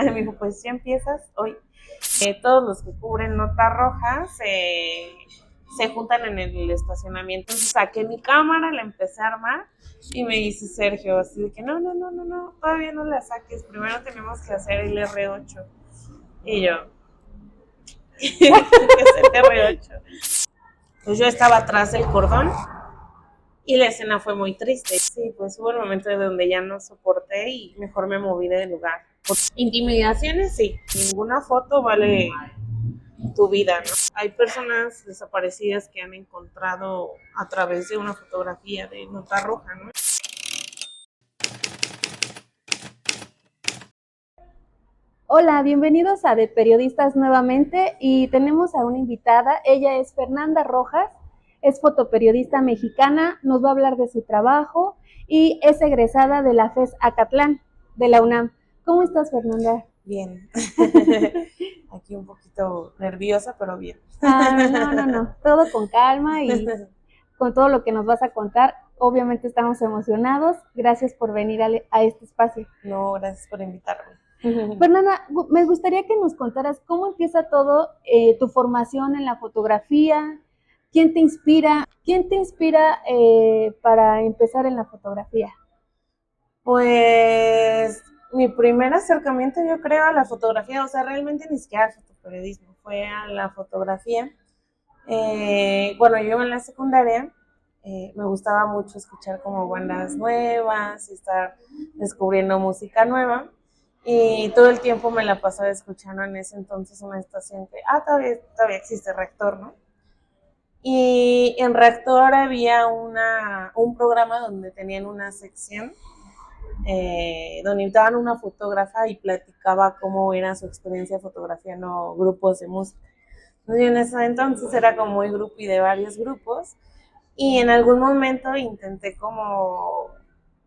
Me dijo, pues ya empiezas hoy. Todos los que cubren nota roja se juntan en el estacionamiento. Entonces saqué mi cámara, la empecé a armar y me dice Sergio, así de que no, todavía no la saques, primero tenemos que hacer el R8. Y yo, ¿qué es el R8? Pues yo estaba atrás del cordón y la escena fue muy triste. Sí, pues hubo un momento donde ya no soporté y mejor me moví del lugar. Intimidaciones, sí. Ninguna foto vale tu vida, ¿no? Hay personas desaparecidas que han encontrado a través de una fotografía de nota roja, ¿no? Hola, bienvenidos a De Periodistas nuevamente y tenemos a una invitada. Ella es Fernanda Rojas, es fotoperiodista mexicana, nos va a hablar de su trabajo y es egresada de la FES Acatlán, de la UNAM. ¿Cómo estás, Fernanda? Bien. Aquí un poquito nerviosa, pero bien. No, todo con calma y con todo lo que nos vas a contar. Obviamente estamos emocionados. Gracias por venir a este espacio. No, gracias por invitarme. Fernanda, me gustaría que nos contaras cómo empieza todo tu formación en la fotografía, quién te inspira para empezar en la fotografía. Pues mi primer acercamiento yo creo a la fotografía, o sea, realmente ni siquiera al fotoperiodismo, fue a la fotografía. Bueno, yo en la secundaria me gustaba mucho escuchar como bandas nuevas y estar descubriendo música nueva. Y todo el tiempo me la pasaba escuchando en ese entonces una estación que, todavía existe Reactor, ¿no? Y en Reactor había un programa donde tenían una sección donde invitaban a una fotógrafa y platicaba cómo era su experiencia fotografiando grupos de música. Entonces, yo en ese entonces era como muy groupie de varios grupos y en algún momento intenté como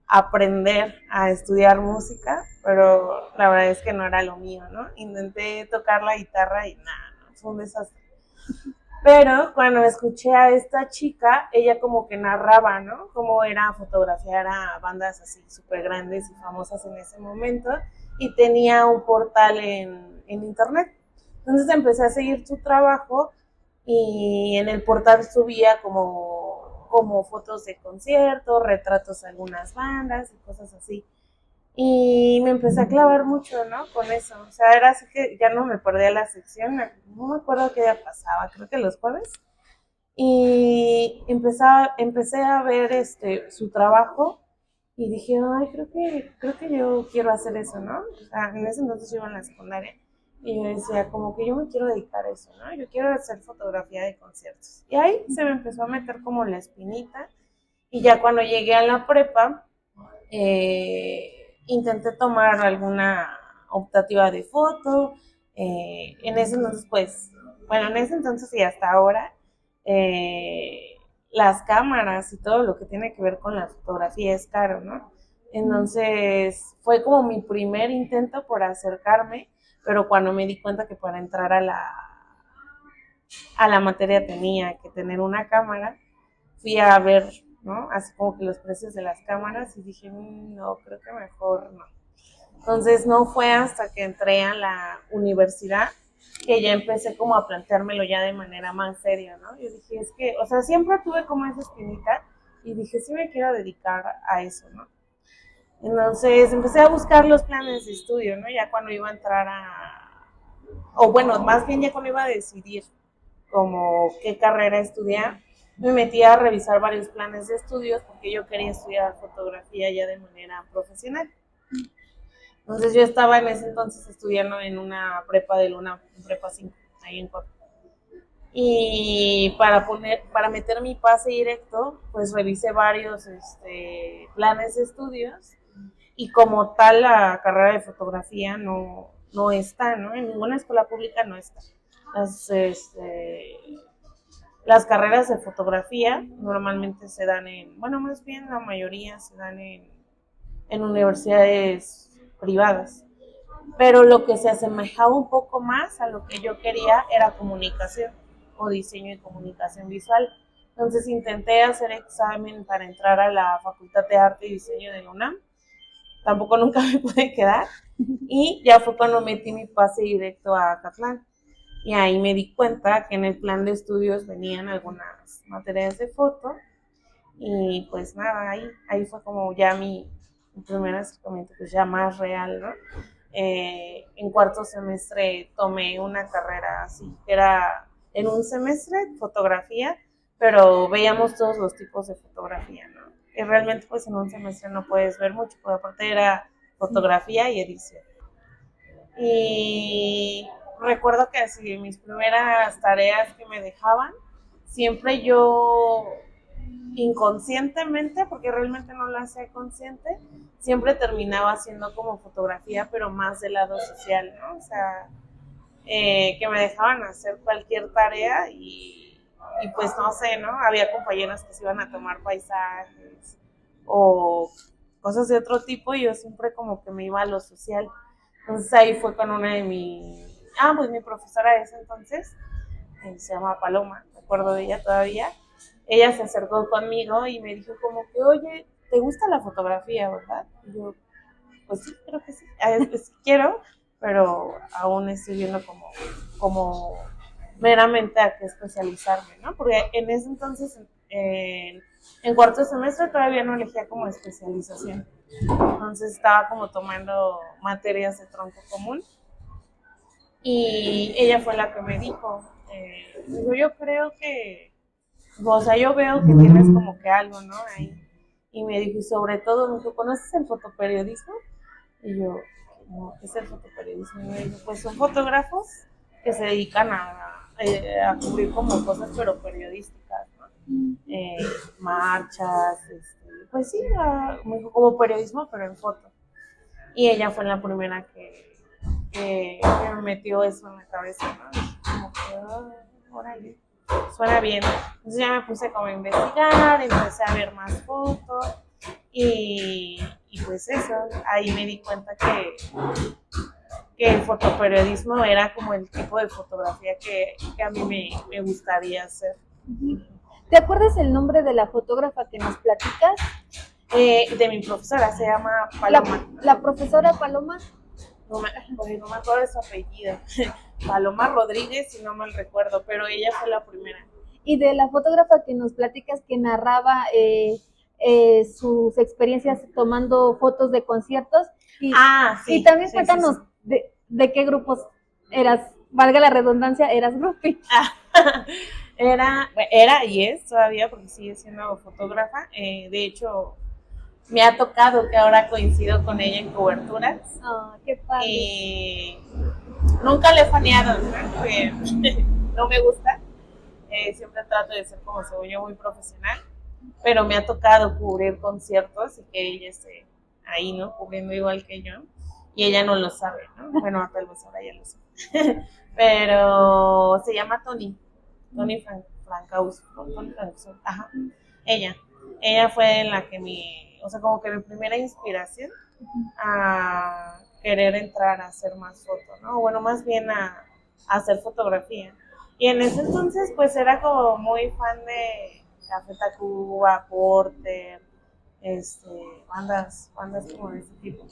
aprender a estudiar música, pero la verdad es que no era lo mío, ¿no? Intenté tocar la guitarra y nada, no, fue un desastre. Pero cuando escuché a esta chica, ella como que narraba, ¿no? Cómo era fotografiar a bandas así súper grandes y famosas en ese momento y tenía un portal en internet. Entonces empecé a seguir su trabajo y en el portal subía como fotos de conciertos, retratos de algunas bandas y cosas así. Y me empecé a clavar mucho, ¿no? Con eso. O sea, era así que ya no me perdía la sección. No me acuerdo qué día pasaba, creo que los jueves. Y empecé a ver su trabajo y dije, ay, creo que yo quiero hacer eso, ¿no? O sea, en ese entonces yo iba en la secundaria y yo decía, como que yo me quiero dedicar a eso, ¿no? Yo quiero hacer fotografía de conciertos. Y ahí se me empezó a meter como la espinita. Y ya cuando llegué a la prepa, intenté tomar alguna optativa de foto. En ese entonces, pues, bueno, en ese entonces y hasta ahora, eh, las cámaras y todo lo que tiene que ver con la fotografía es caro, ¿no? Entonces, fue como mi primer intento por acercarme, pero cuando me di cuenta que para entrar a la materia tenía que tener una cámara, fui a ver, ¿no? Así como que los precios de las cámaras y dije, no, creo que mejor no. Entonces no fue hasta que entré a la universidad que ya empecé como a planteármelo ya de manera más seria, ¿no? Yo dije, es que, o sea, siempre tuve como esa espinita y dije, sí me quiero dedicar a eso, ¿no? Entonces empecé a buscar los planes de estudio, ¿no? Ya cuando iba a entrar o bueno, más bien ya cuando iba a decidir como qué carrera estudiar, me metí a revisar varios planes de estudios porque yo quería estudiar fotografía ya de manera profesional. Entonces yo estaba en ese entonces estudiando en una prepa de Luna, en prepa 5, ahí en Corpus. Y para meter mi pase directo, pues revisé varios planes de estudios y como tal la carrera de fotografía no está, ¿no? En ninguna escuela pública no está. Las, este, las carreras de fotografía normalmente se dan bueno, más bien la mayoría se dan en universidades privadas. Pero lo que se asemejaba un poco más a lo que yo quería era comunicación o diseño y comunicación visual. Entonces intenté hacer examen para entrar a la Facultad de Arte y Diseño de la UNAM tampoco nunca me pude quedar. Y ya fue cuando metí mi pase directo a Acatlán. Y ahí me di cuenta que en el plan de estudios venían algunas materias de foto. Y pues nada, ahí fue como ya mi primer acercamiento, pues ya más real, ¿no? En cuarto semestre tomé una carrera así, que era en un semestre fotografía, pero veíamos todos los tipos de fotografía, ¿no? Y realmente pues en un semestre no puedes ver mucho, porque aparte era fotografía y edición. Y recuerdo que así mis primeras tareas que me dejaban, siempre yo inconscientemente, porque realmente no lo hacía consciente, siempre terminaba haciendo como fotografía, pero más del lado social, ¿no? O sea, que me dejaban hacer cualquier tarea y pues no sé, ¿no? Había compañeras que se iban a tomar paisajes o cosas de otro tipo y yo siempre como que me iba a lo social. Entonces ahí fue con una de pues mi profesora de ese entonces, se llama Paloma, me acuerdo de ella todavía. Ella se acercó conmigo y me dijo como que, oye, ¿te gusta la fotografía, verdad? Y yo, pues sí, creo que sí. Sí quiero, pero aún estoy viendo como meramente a qué especializarme, ¿no? Porque en ese entonces, en cuarto semestre todavía no elegía como especialización. Entonces estaba como tomando materias de tronco común y ella fue la que me dijo, yo creo que, o sea, yo veo que tienes como que algo, ¿no? Ahí. Y me dijo, y sobre todo, me dijo, ¿conoces el fotoperiodismo? Y yo, no, ¿qué es el fotoperiodismo? Y me dijo, pues son fotógrafos que se dedican a cubrir como cosas, pero periodísticas, ¿no? Marchas, pues sí, me dijo, como periodismo, pero en foto. Y ella fue la primera que me metió eso en la cabeza, ¿no? Como que, órale, suena bien. Entonces ya me puse como a investigar, empecé a ver más fotos y pues eso, ahí me di cuenta que el fotoperiodismo era como el tipo de fotografía que a mí me gustaría hacer. ¿Te acuerdas el nombre de la fotógrafa que nos platicas? De mi profesora, se llama Paloma. La profesora Paloma. No me acuerdo de su apellido. Paloma Rodríguez, si no mal recuerdo, pero ella fue la primera. Y de la fotógrafa que nos platicas que narraba sus experiencias tomando fotos de conciertos. Sí. Y también sí, cuéntanos sí. de qué grupos eras, valga la redundancia, eras groupie. Era y es todavía, porque sigue siendo fotógrafa. De hecho, me ha tocado que ahora coincido con ella en coberturas. Qué padre. Nunca le he faneado, ¿no? Porque no me gusta. Siempre trato de ser, como según yo, muy profesional. Pero me ha tocado cubrir conciertos y que ella esté ahí, ¿no? Cubriendo igual que yo. Y ella no lo sabe, ¿no? Bueno, tal vez ahora ya lo sabe. Pero se llama Tony Francaus. Ajá. Ella fue la que o sea, como que mi primera inspiración a querer entrar a hacer más fotos, ¿no? Bueno, más bien a hacer fotografía. Y en ese entonces, pues era como muy fan de Café Tacuba, Porter, bandas como de ese tipo.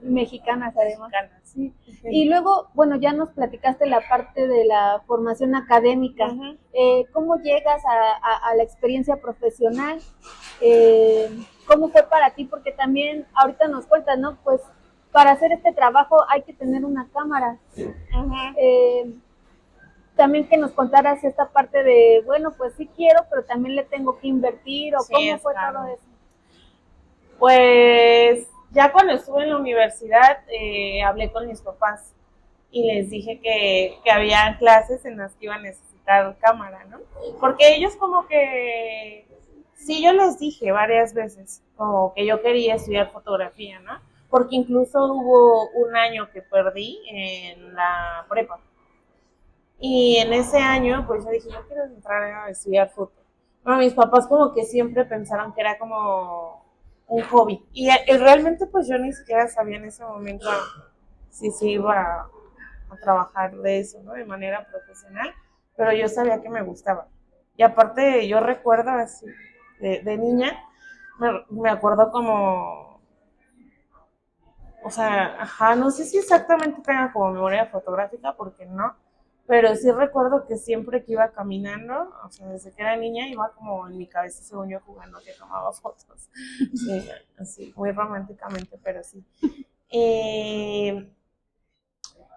Mexicanas, además. Sí. Y luego, bueno, ya nos platicaste la parte de la formación académica. ¿Cómo llegas a la experiencia profesional? ¿Cómo fue para ti? Porque también ahorita nos cuentas, ¿no? Pues para hacer este trabajo hay que tener una cámara. También que nos contaras esta parte de, bueno, pues sí quiero, pero también le tengo que invertir, o sí, cómo fue claro. Todo eso. Pues ya cuando estuve en la universidad hablé con mis papás y les dije que había clases en las que iba a necesitar cámara, ¿no? Porque ellos como que, sí, yo les dije varias veces como que yo quería estudiar fotografía, ¿no? Porque incluso hubo un año que perdí en la prepa. Y en ese año, pues yo dije, yo quiero entrar a estudiar foto. Bueno, mis papás como que siempre pensaron que era como un hobby. Y realmente pues yo ni siquiera sabía en ese momento si se iba a trabajar de eso, ¿no? De manera profesional. Pero yo sabía que me gustaba. Y aparte yo recuerdo así, de niña, me acuerdo como o sea, ajá, no sé si exactamente tenga como memoria fotográfica, porque no, pero sí recuerdo que siempre que iba caminando, o sea, desde que era niña, iba como en mi cabeza, según yo, jugando que tomaba fotos. Sí, así, muy románticamente, pero sí. Eh,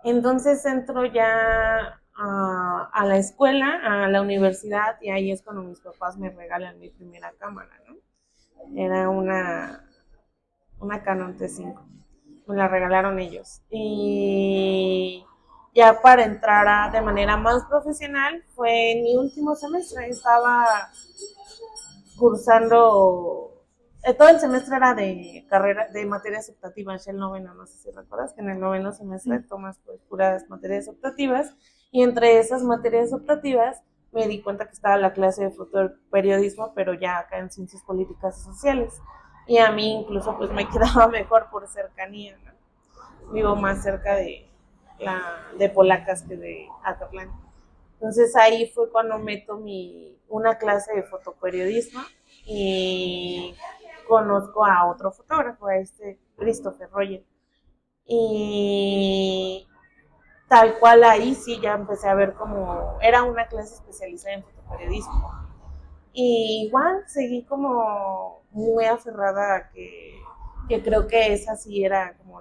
entonces entro ya a la escuela, a la universidad, y ahí es cuando mis papás me regalan mi primera cámara, ¿no? Era una Canon T5. Me la regalaron ellos. Y ya para entrar de manera más profesional fue en mi último semestre. Estaba cursando, todo el semestre era de carrera, de materias optativas, el noveno, no sé si recuerdas que en el noveno semestre tomas pues puras materias optativas, y entre esas materias optativas me di cuenta que estaba la clase de fotoperiodismo, pero ya acá en ciencias políticas y sociales, y a mí incluso pues me quedaba mejor por cercanía, ¿no? Vivo más cerca de Polacas que de Acatlán. Entonces ahí fue cuando meto una clase de fotoperiodismo y conozco a otro fotógrafo, a este Christopher Roger. Y tal cual ahí sí ya empecé a ver como era una clase especializada en fotoperiodismo. Y igual seguí como muy aferrada a que creo que esa sí era como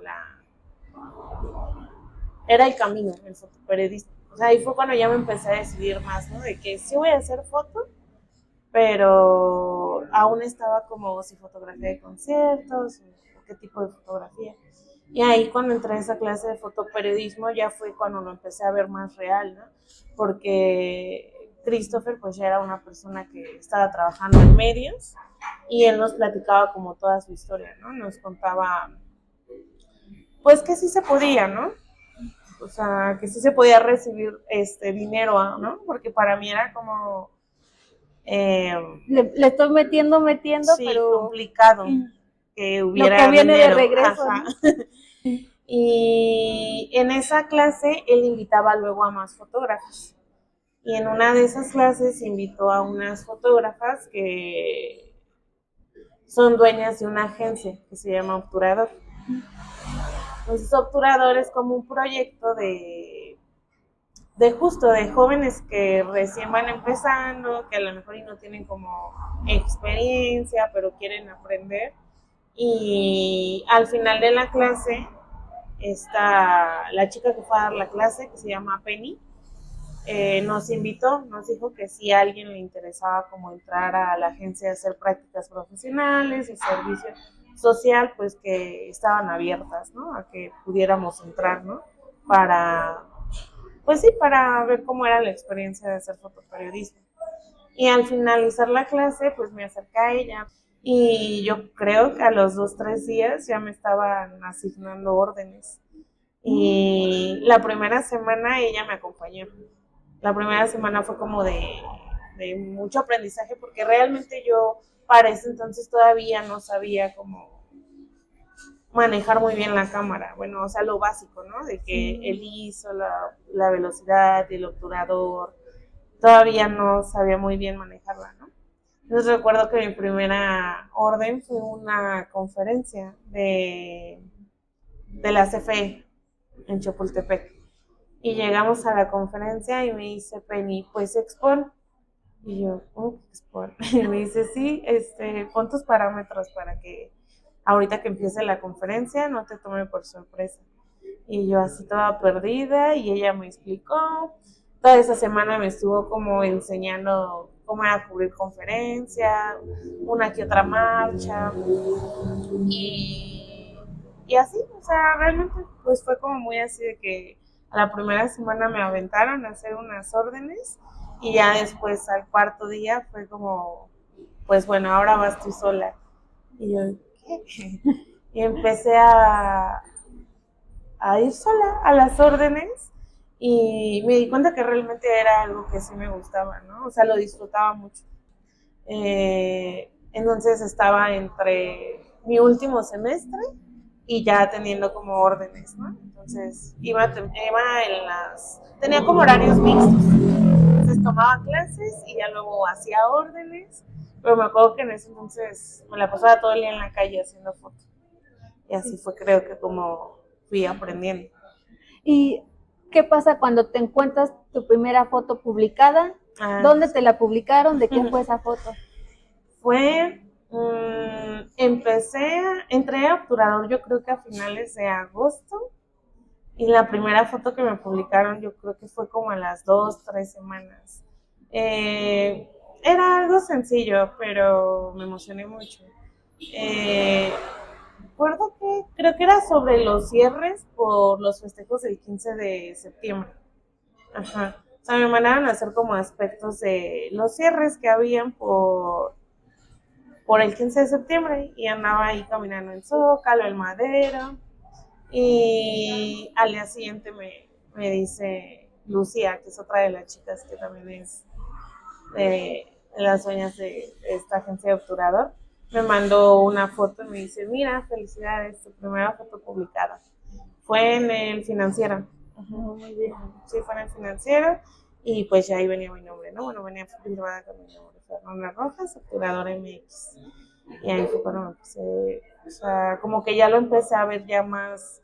era el camino, el fotoperiodismo. O sea, ahí fue cuando ya me empecé a decidir más, ¿no? De que sí voy a hacer foto, pero aún estaba como si fotografía de conciertos o qué tipo de fotografía. Y ahí cuando entré a esa clase de fotoperiodismo ya fue cuando lo empecé a ver más real, ¿no? Porque Christopher pues ya era una persona que estaba trabajando en medios y él nos platicaba como toda su historia, ¿no? Nos contaba pues que sí se podía, ¿no? O sea, que sí se podía recibir dinero, ¿no? Porque para mí era como eh, Le estoy metiendo, sí, pero complicado que no que hubiera viene de dinero. regreso, Ajá. ¿no? Y en esa clase él invitaba luego a más fotógrafos. Y en una de esas clases invitó a unas fotógrafas que son dueñas de una agencia que se llama Obturador. Entonces Obturador es como un proyecto de justo de jóvenes que recién van empezando, que a lo mejor y no tienen como experiencia, pero quieren aprender. Y al final de la clase está la chica que fue a dar la clase, que se llama Penny, nos invitó, nos dijo que si a alguien le interesaba como entrar a la agencia a hacer prácticas profesionales o servicio social, pues que estaban abiertas, ¿no? A que pudiéramos entrar, ¿no? Para, pues sí, para ver cómo era la experiencia de hacer fotoperiodismo. Y al finalizar la clase, pues me acerqué a ella y yo creo que a los 2, 3 días ya me estaban asignando órdenes. Y la primera semana ella me acompañó. La primera semana fue como de mucho aprendizaje porque realmente yo para ese entonces todavía no sabía cómo manejar muy bien la cámara. Bueno, o sea, lo básico, ¿no? De que el ISO, la velocidad, el obturador, todavía no sabía muy bien manejarla, ¿no? Entonces recuerdo que mi primera orden fue una conferencia de la CFE en Chapultepec. Y llegamos a la conferencia y me dice Penny, pues expon. Y yo, ¿cómo que expon? Y me dice, sí, pon tus parámetros para que ahorita que empiece la conferencia no te tome por sorpresa. Y yo así toda perdida y ella me explicó. Toda esa semana me estuvo como enseñando cómo era cubrir conferencia, una que otra marcha y, y así, o sea, realmente pues fue como muy así de que a la primera semana me aventaron a hacer unas órdenes y ya después al cuarto día fue como, pues bueno, ahora vas tú sola. Y yo, ¿qué? Y empecé a ir sola a las órdenes y me di cuenta que realmente era algo que sí me gustaba, ¿no? O sea, lo disfrutaba mucho. Entonces estaba entre mi último semestre y ya teniendo como órdenes, ¿no? Entonces iba en tenía como horarios mixtos. Entonces tomaba clases y ya luego hacía órdenes, pero me acuerdo que en ese entonces me la pasaba todo el día en la calle haciendo fotos. Y así fue, creo que como fui aprendiendo. ¿Y qué pasa cuando te encuentras tu primera foto publicada? ¿Dónde te la publicaron? ¿De qué fue esa foto? Entré a Obturador yo creo que a finales de agosto, y la primera foto que me publicaron yo creo que fue como a las 2, 3 semanas. Era algo sencillo, pero me emocioné mucho. Recuerdo que creo que era sobre los cierres por los festejos del 15 de septiembre. Ajá. O sea, me mandaron a hacer como aspectos de los cierres que habían por el 15 de septiembre, y andaba ahí caminando en Zócalo, el Madero, y al día siguiente me dice Lucía, que es otra de las chicas que también es de las dueñas de esta agencia de Obturador, me mandó una foto y me dice, mira, felicidades, tu primera foto publicada. Fue en el Financiero. Muy bien. Sí, fue en el Financiero, y pues ya ahí venía mi nombre, ¿no? Bueno, venía firmada con mi nombre, Fernanda Rojas, Obturadora MX. Y ahí fue cuando me empecé, o sea, como que ya lo empecé a ver ya más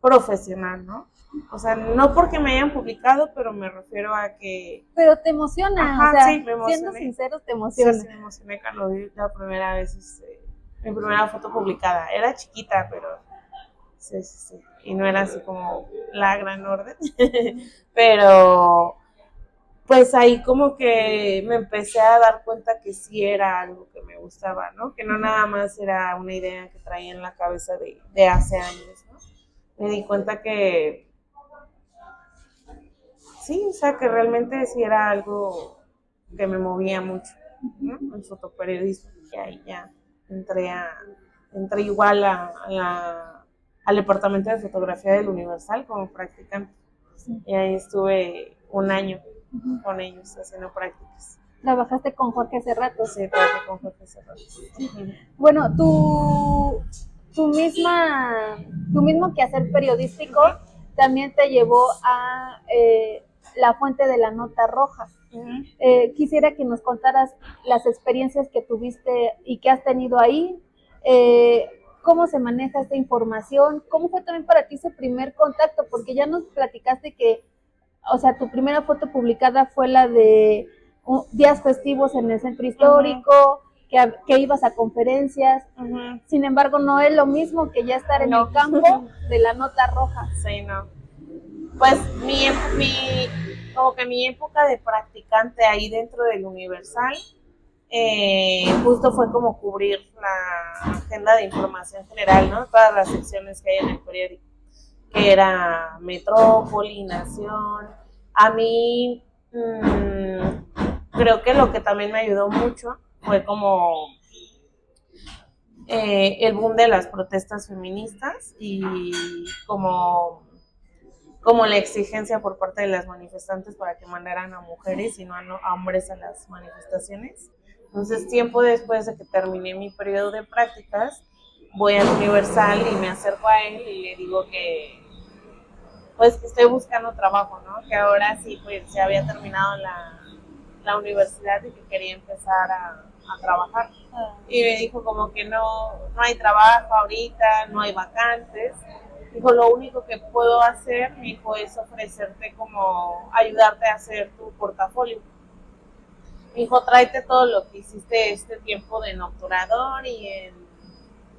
profesional, ¿no? O sea, no porque me hayan publicado, pero me refiero a que... Pero te emociona, Ajá, o sea, sí, me emocioné. siendo sinceros, te emociona. Sí, me emocioné cuando vi la primera vez, mi primera foto publicada. Era chiquita, pero sí. Y no era así como la gran orden. Pero pues ahí como que me empecé a dar cuenta que sí era algo que me gustaba, ¿no? Que no nada más era una idea que traía en la cabeza de hace años, ¿no? Me di cuenta que sí, o sea, que realmente sí era algo que me movía mucho, ¿no? El fotoperiodismo. Y ahí ya entré igual al departamento de fotografía del Universal como practicante. Sí. Y ahí estuve un año con ellos haciendo prácticas. ¿Trabajaste con Jorge hace rato? Sí, trabajé con Jorge hace rato. Bueno, tu mismo quehacer periodístico también te llevó a la fuente de la nota roja. Quisiera que nos contaras las experiencias que tuviste y que has tenido ahí, cómo se maneja esta información, cómo fue también para ti ese primer contacto, porque ya nos platicaste que, o sea, tu primera foto publicada fue la de días festivos en el centro histórico, que ibas a conferencias, sin embargo no es lo mismo que ya estar en el campo de la nota roja. Sí, no. Pues como que mi época de practicante ahí dentro del Universal, justo fue como cubrir la agenda de información general, ¿no? Todas las secciones que hay en el periódico, que era Metrópoli, Nación. A mí creo que lo que también me ayudó mucho fue como el boom de las protestas feministas y como la exigencia por parte de las manifestantes para que mandaran a mujeres y no a hombres a las manifestaciones. Entonces, tiempo después de que terminé mi periodo de prácticas, voy al Universal y me acerco a él y le digo que pues que estoy buscando trabajo, ¿no? Que ahora sí, pues ya había terminado la universidad y que quería empezar a trabajar. Y me dijo como que no hay trabajo ahorita, no hay vacantes. Dijo, lo único que puedo hacer, me dijo, es ofrecerte como ayudarte a hacer tu portafolio. Me dijo, tráete todo lo que hiciste este tiempo de Obturador y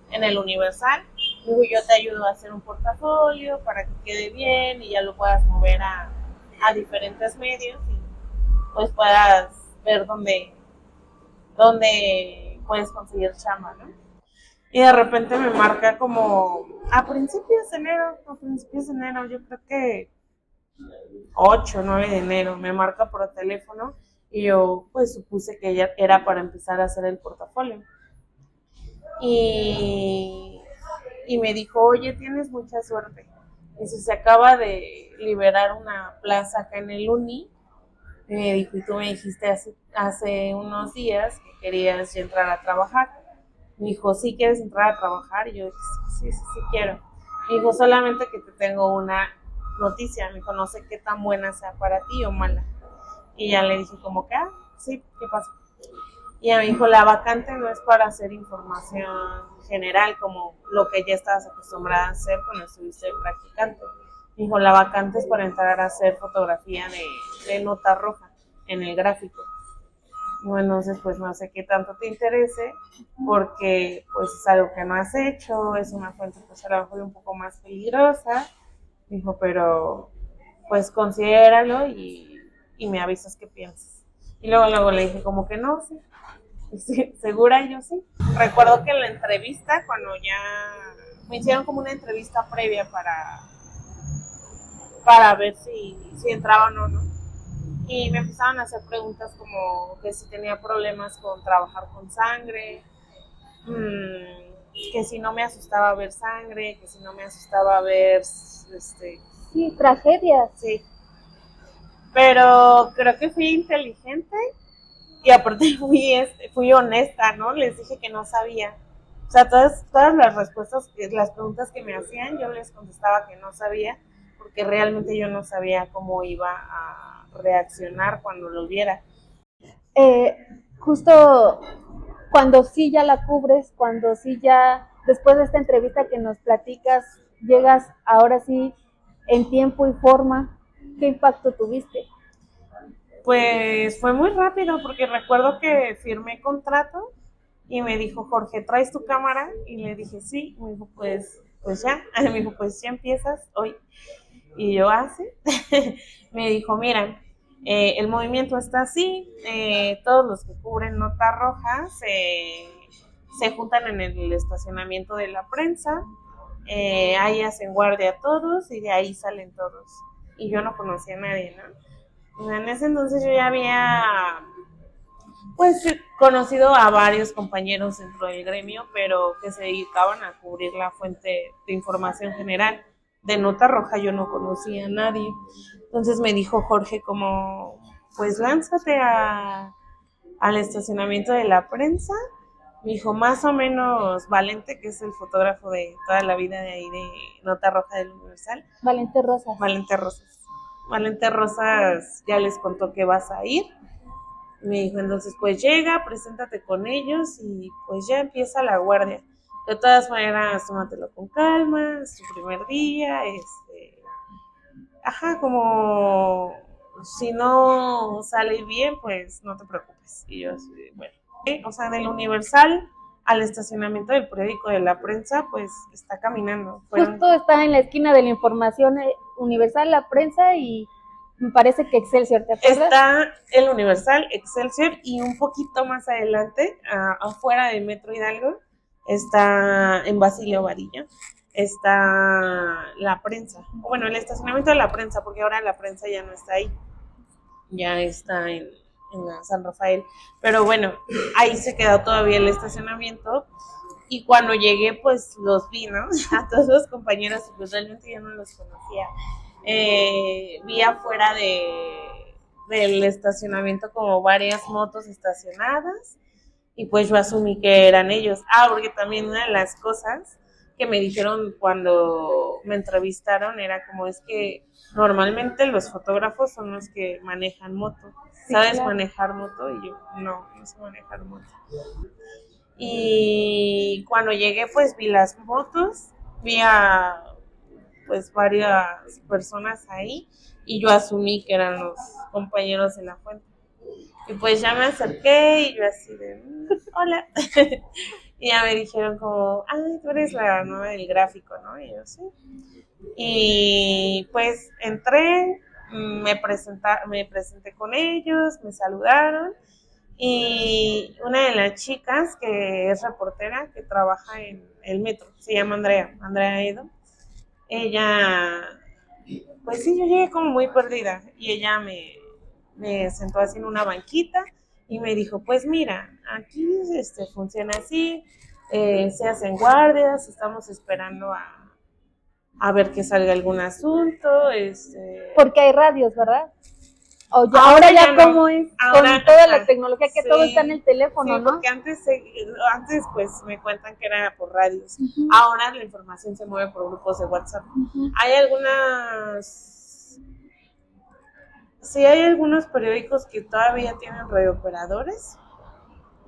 en el Universal. Dijo, yo te ayudo a hacer un portafolio para que quede bien y ya lo puedas mover a diferentes medios y pues puedas ver dónde puedes conseguir chamba, ¿no? Y de repente me marca como a principios de enero, yo creo que 8, 9 de enero, me marca por teléfono y yo pues supuse que ella era para empezar a hacer el portafolio. Y me dijo, oye, tienes mucha suerte. Dice, se acaba de liberar una plaza acá en el Uni. Me dijo, y tú me dijiste hace unos días que querías entrar a trabajar. Me dijo, ¿sí quieres entrar a trabajar? Y yo dije, sí quiero. Me dijo, solamente que te tengo una noticia. Me dijo, no sé qué tan buena sea para ti o mala. Y ya le dije como que, sí, ¿qué pasa? Y ella me dijo, la vacante no es para hacer información general como lo que ya estabas acostumbrada a hacer cuando estuviste de practicante. Me dijo, la vacante es para entrar a hacer fotografía de nota roja en el gráfico. Bueno, entonces pues no sé qué tanto te interese, porque pues es algo que no has hecho, es una fuente pues a lo mejor un poco más peligrosa. Dijo, pero pues considéralo y me avisas qué piensas. Y luego le dije como que no, sí. Sí, segura, yo sí. Recuerdo que en la entrevista, cuando ya me hicieron como una entrevista previa para ver si entraban o no. Y me empezaron a hacer preguntas como que si tenía problemas con trabajar con sangre, que si no me asustaba ver sangre, que si no me asustaba ver, Sí, tragedias. sí. Pero creo que fui inteligente y aparte fui honesta, ¿no? Les dije que no sabía. O sea, todas las respuestas, las preguntas que me hacían, yo les contestaba que no sabía, porque realmente yo no sabía cómo iba a reaccionar cuando lo viera. Justo cuando sí ya la cubres, cuando sí ya, después de esta entrevista que nos platicas, llegas ahora sí en tiempo y forma, ¿qué impacto tuviste? Pues fue muy rápido, porque recuerdo que firmé contrato y me dijo, Jorge, ¿traes tu cámara? Y le dije, sí. Y me dijo, pues ya. Me dijo, pues ya empiezas hoy. Y yo, así. Me dijo, mira, el movimiento está así, todos los que cubren nota roja se juntan en el estacionamiento de la prensa, ahí hacen guardia todos y de ahí salen todos. Y yo no conocía a nadie, ¿no? En ese entonces yo ya había pues conocido a varios compañeros dentro del gremio, pero que se dedicaban a cubrir la fuente de información general. De nota roja yo no conocía a nadie. Entonces me dijo Jorge como, pues lánzate al estacionamiento de la prensa. Me dijo, más o menos Valente, que es el fotógrafo de toda la vida de ahí de Nota Roja del Universal. Valente Rosas. Valente Rosas. Valente Rosas ya les contó que vas a ir. Me dijo, entonces pues llega, preséntate con ellos y pues ya empieza la guardia. De todas maneras, tómatelo con calma, es tu primer día, ajá, como si no sale bien, pues no te preocupes. Y yo así, bueno, o sea, del Universal al estacionamiento del periódico de la prensa, pues está caminando. Justo está en la esquina de la información universal, la prensa y me parece que Excelsior, ¿te acuerdas? Está el Universal, Excelsior y un poquito más adelante, afuera del Metro Hidalgo, está en Basilio Varillo, está la prensa. Bueno, el estacionamiento de la prensa, porque ahora la prensa ya no está ahí, ya está en la San Rafael. Pero bueno, ahí se quedó todavía el estacionamiento. Y cuando llegué, pues los vi, ¿no? A todos los compañeros, pues realmente yo no los conocía. Vi afuera del estacionamiento como varias motos estacionadas y pues yo asumí que eran ellos. Porque también una de las cosas que me dijeron cuando me entrevistaron era como es que normalmente los fotógrafos son los que manejan moto. Sí, ¿sabes claro manejar moto? Y yo no sé manejar moto. Y cuando llegué pues vi las motos, vi a pues varias personas ahí y yo asumí que eran los compañeros de la fuente. Y pues ya me acerqué y yo así de, hola. Y ya me dijeron como, ay, tú eres la nueva del gráfico, ¿no? Y yo sí. Y pues entré, me presenté con ellos, me saludaron. Y una de las chicas que es reportera, que trabaja en el metro, se llama Andrea Edo. Ella, pues sí, yo llegué como muy perdida y ella me sentó así en una banquita y me dijo, pues mira, aquí funciona así, se hacen guardias, estamos esperando a ver que salga algún asunto. Porque hay radios, ¿verdad? O ya, ahora ya no. ¿Cómo es? Ahora, con toda la tecnología que sí, todo está en el teléfono, sí, ¿no? Porque antes pues me cuentan que era por radios. Ahora la información se mueve por grupos de WhatsApp. Hay algunos periódicos que todavía tienen radiooperadores.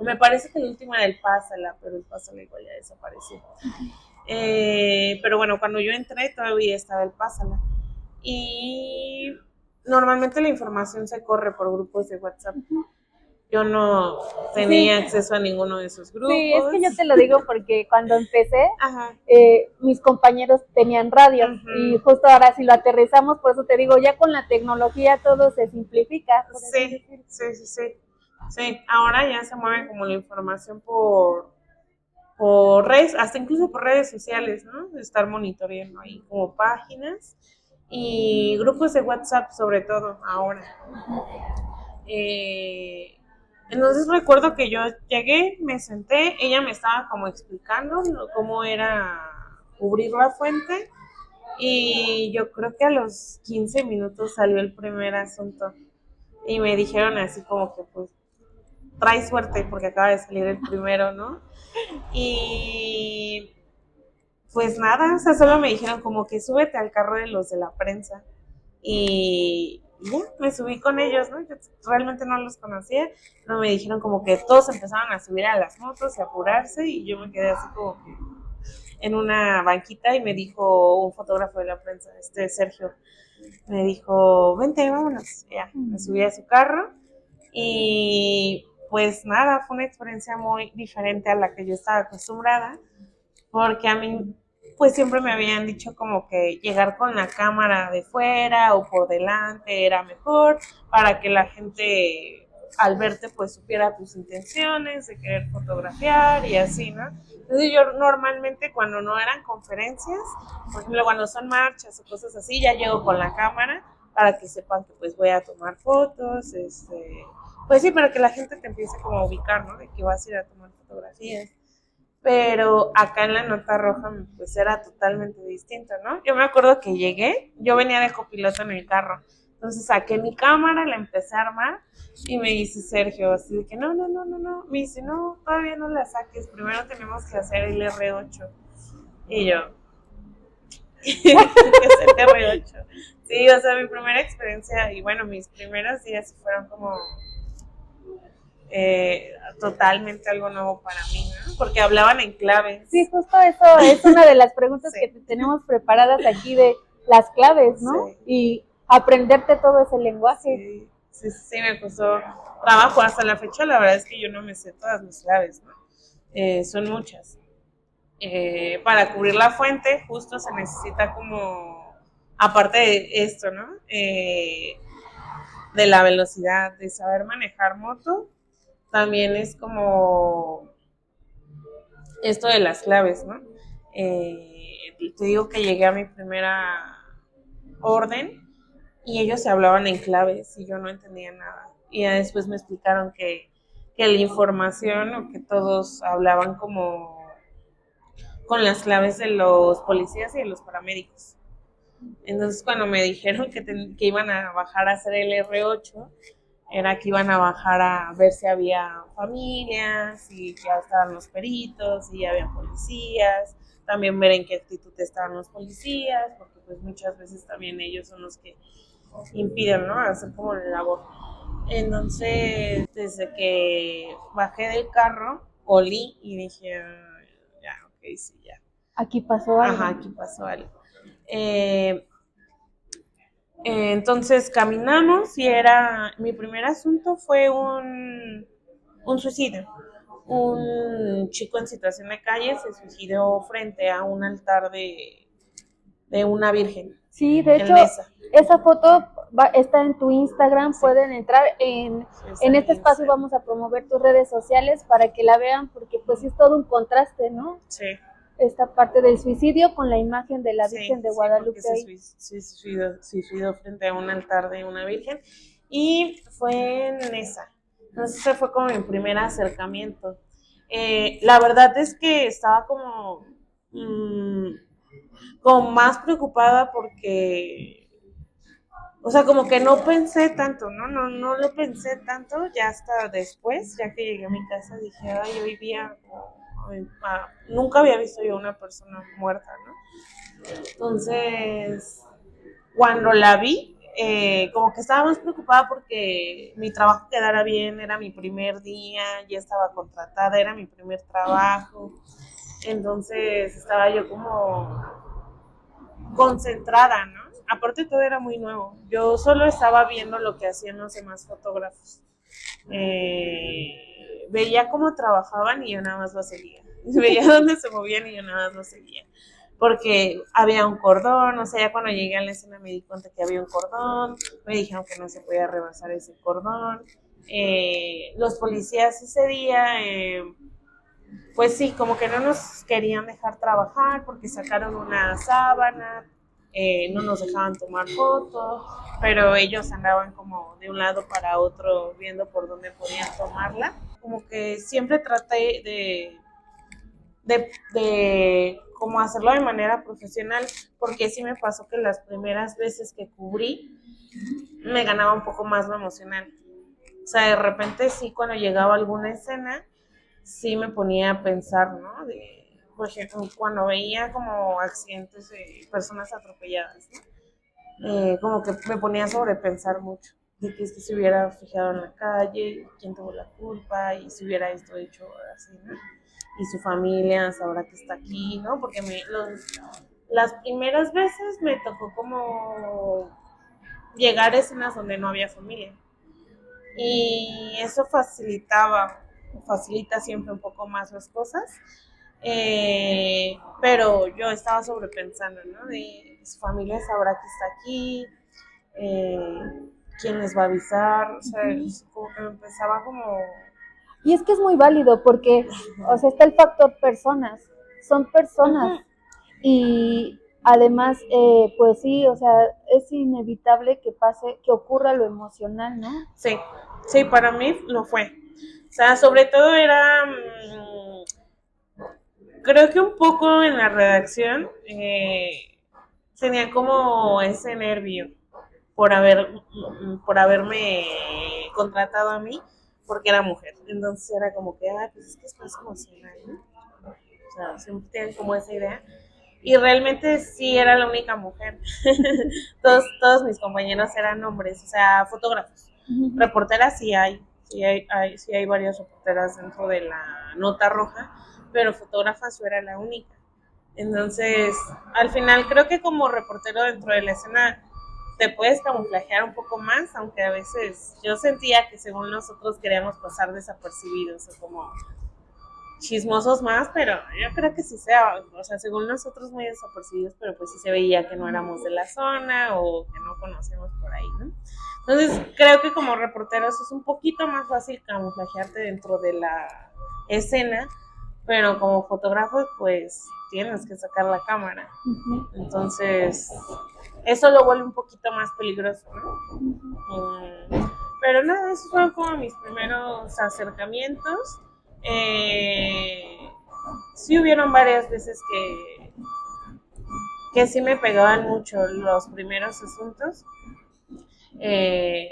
Me parece que el último era el Pásala, pero el Pásala igual ya desapareció. Pero bueno, cuando yo entré todavía estaba el Pásala. Y normalmente la información se corre por grupos de WhatsApp. Yo no tenía acceso a ninguno de esos grupos. Sí, es que yo te lo digo porque cuando empecé, Ajá. Mis compañeros tenían radio y justo ahora si lo aterrizamos, por eso te digo, ya con la tecnología todo se simplifica. Sí, sí, sí, sí. Sí, ahora ya se mueve como la información por redes, hasta incluso por redes sociales, ¿no? Estar monitoreando ahí como páginas y grupos de WhatsApp sobre todo ahora. Entonces recuerdo que yo llegué, me senté, ella me estaba como explicando cómo era cubrir la fuente y yo creo que a los 15 minutos salió el primer asunto y me dijeron así como que pues trae suerte porque acaba de salir el primero, ¿no? Y pues nada, o sea, solo me dijeron como que súbete al carro de los de la prensa. Y ya, me subí con ellos, ¿no? Yo realmente no los conocía, pero me dijeron como que todos empezaron a subir a las motos y a apurarse y yo me quedé así como que en una banquita y me dijo un fotógrafo de la prensa, Sergio, me dijo, vente, vámonos. Ya, me subí a su carro y pues nada, fue una experiencia muy diferente a la que yo estaba acostumbrada, porque a mí pues siempre me habían dicho como que llegar con la cámara de fuera o por delante era mejor para que la gente al verte pues supiera tus intenciones de querer fotografiar y así, ¿no? Entonces yo normalmente cuando no eran conferencias, por ejemplo cuando son marchas o cosas así, ya llego con la cámara para que sepan que pues voy a tomar fotos, pues sí, para que la gente te empiece como a ubicar, ¿no? De que vas a ir a tomar fotografías. Pero acá en la nota roja pues era totalmente distinto, ¿no? Yo me acuerdo que llegué, yo venía de copiloto en el carro, entonces saqué mi cámara, la empecé a armar y me dice Sergio, así de que no, me dice, no, todavía no la saques, primero tenemos que hacer el R8. Y yo, ¿qué es el R8? Sí, o sea, mi primera experiencia y bueno, mis primeros días fueron como totalmente algo nuevo para mí, ¿no? Porque hablaban en claves. Sí, justo eso es una de las preguntas que tenemos preparadas aquí de las claves, ¿no? Sí. Y aprenderte todo ese lenguaje. Sí, me costó trabajo hasta la fecha, la verdad es que yo no me sé todas las claves, ¿no? Son muchas. Para cubrir la fuente justo se necesita como, aparte de esto, ¿no? De la velocidad, de saber manejar moto, también es como esto de las claves, ¿no? Te digo que llegué a mi primera orden y ellos se hablaban en claves y yo no entendía nada. Y ya después me explicaron que la información o que todos hablaban como con las claves de los policías y de los paramédicos. Entonces cuando me dijeron que iban a bajar a hacer el R8, era que iban a bajar a ver si había familias, si ya estaban los peritos, si ya había policías, también ver en qué actitud estaban los policías, porque pues muchas veces también ellos son los que impiden, ¿no? Hacer como la labor. Entonces, desde que bajé del carro, olí y dije, ya, ok, sí, ya. Aquí pasó algo. Ajá, aquí pasó algo. Entonces caminamos y mi primer asunto fue un suicidio. Un chico en situación de calle se suicidó frente a un altar de una virgen. Sí, de hecho, esa foto está en tu Instagram, sí. Pueden entrar en este espacio, vamos a promover tus redes sociales para que la vean, porque pues es todo un contraste, ¿no? Sí. Esta parte del suicidio con la imagen de la Virgen de Guadalupe. Se suicidó frente a un altar de una virgen y fue en esa. Entonces ese fue como mi primer acercamiento. La verdad es que estaba como más preocupada porque, o sea, como que no pensé tanto, no lo pensé tanto, ya hasta después, ya que llegué a mi casa dije, ay, hoy día nunca había visto yo una persona muerta, ¿no? Entonces, cuando la vi, como que estaba más preocupada porque mi trabajo quedara bien, era mi primer día, ya estaba contratada, era mi primer trabajo, entonces estaba yo como concentrada, ¿no? Aparte todo era muy nuevo, yo solo estaba viendo lo que hacían los demás fotógrafos, veía cómo trabajaban y yo nada más lo seguía, veía dónde se movían y yo nada más lo seguía, porque había un cordón, o sea, ya cuando llegué a la escena me di cuenta que había un cordón, me dijeron que no se podía rebasar ese cordón, los policías ese día, pues sí, como que no nos querían dejar trabajar porque sacaron una sábana, no nos dejaban tomar fotos, pero ellos andaban como de un lado para otro viendo por dónde podían tomarla. Como que siempre traté de como hacerlo de manera profesional, porque sí me pasó que las primeras veces que cubrí me ganaba un poco más lo emocional. O sea, de repente sí, cuando llegaba alguna escena, sí me ponía a pensar, ¿no? Por ejemplo, cuando veía como accidentes de personas atropelladas, ¿no? Como que me ponía a sobrepensar mucho, de que es que se hubiera fijado en la calle, quién tuvo la culpa, y si hubiera esto hecho así, ¿no? Y su familia sabrá que está aquí, ¿no? Porque las primeras veces me tocó como llegar a escenas donde no había familia. Y eso facilita siempre un poco más las cosas. Pero yo estaba sobrepensando, ¿no? De su familia sabrá que está aquí, eh, quién les va a avisar, o sea, como que me empezaba como... Y es que es muy válido porque, o sea, está el factor personas, son personas Ujú. y además, pues sí, o sea, es inevitable que pase, que ocurra lo emocional, ¿no? Sí, sí, para mí lo fue. O sea, sobre todo era, creo que un poco en la redacción tenía como ese nervio por por haberme contratado a mí porque era mujer. Entonces era como que, pues es que es más emocional, ¿no? O sea, siempre tienen como esa idea. Y realmente sí era la única mujer. Todos mis compañeros eran hombres, o sea, fotógrafos. Reporteras sí hay varias reporteras dentro de la nota roja, pero fotógrafas yo era la única. Entonces, al final creo que como reportero dentro de la escena te puedes camuflajear un poco más, aunque a veces yo sentía que según nosotros queríamos pasar desapercibidos o como chismosos más, pero yo creo que sí sea, o sea, según nosotros muy desapercibidos, pero pues sí se veía que no éramos de la zona o que no conocemos por ahí, ¿no? Entonces creo que como reporteros es un poquito más fácil camuflajearte dentro de la escena, pero como fotógrafo pues tienes que sacar la cámara. Entonces eso lo vuelve un poquito más peligroso, ¿no? Pero nada, esos fueron como mis primeros acercamientos. Sí hubieron varias veces que sí me pegaban mucho los primeros asuntos, eh,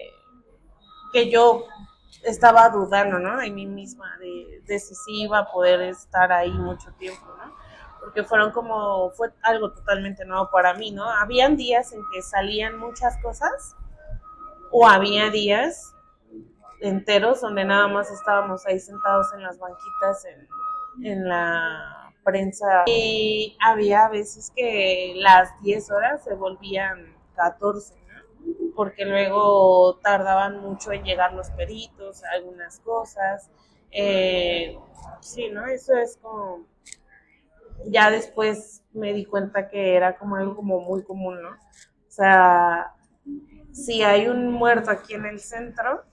que yo estaba dudando, ¿no? De mí misma, de si sí iba a poder estar ahí mucho tiempo, ¿no? Porque fue algo totalmente nuevo para mí, ¿no? Habían días en que salían muchas cosas o había días enteros donde nada más estábamos ahí sentados en las banquitas en la prensa. Y había veces que las 10 horas se volvían 14, ¿no? Porque luego tardaban mucho en llegar los peritos, algunas cosas. Sí, ¿no? Eso es como... Ya después me di cuenta que era como algo como muy común, ¿no? O sea, si hay un muerto aquí en el centro,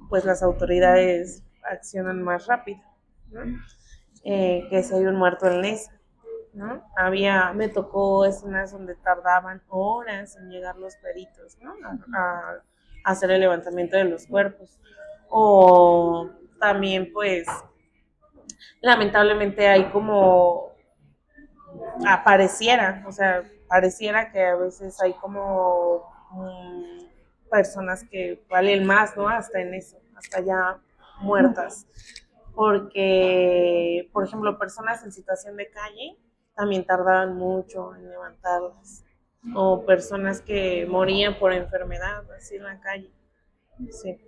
pues las autoridades accionan más rápido, ¿no? Que si hay un muerto en Nesa, ¿no? Me tocó escenas donde tardaban horas en llegar los peritos, ¿no? A hacer el levantamiento de los cuerpos. O también, pues, lamentablemente hay como, o sea, pareciera que a veces hay como personas que valen más, ¿no? Hasta en eso, hasta ya muertas. Porque, por ejemplo, personas en situación de calle también tardaban mucho en levantarlas. o personas que morían por enfermedad, así en la calle. Sí.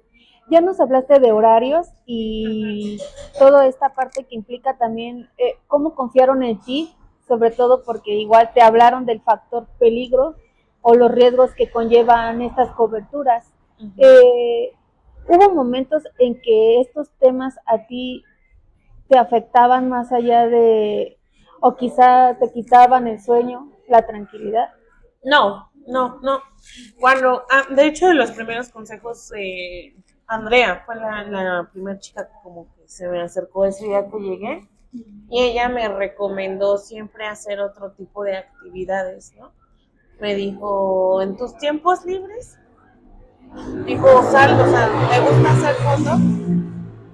Ya nos hablaste de horarios y toda esta parte que implica también cómo confiaron en ti, sobre todo porque igual te hablaron del factor peligro o los riesgos que conllevan estas coberturas. Uh-huh. ¿Hubo momentos en que estos temas a ti te afectaban más allá de, o quizá te quitaban el sueño, la tranquilidad? No. De hecho, de los primeros consejos, Andrea fue la primera chica que como que se me acercó ese día que llegué, y ella me recomendó siempre hacer otro tipo de actividades, ¿no? Me dijo, en tus tiempos libres, dijo, sal, o sea, ¿te gusta hacer foto?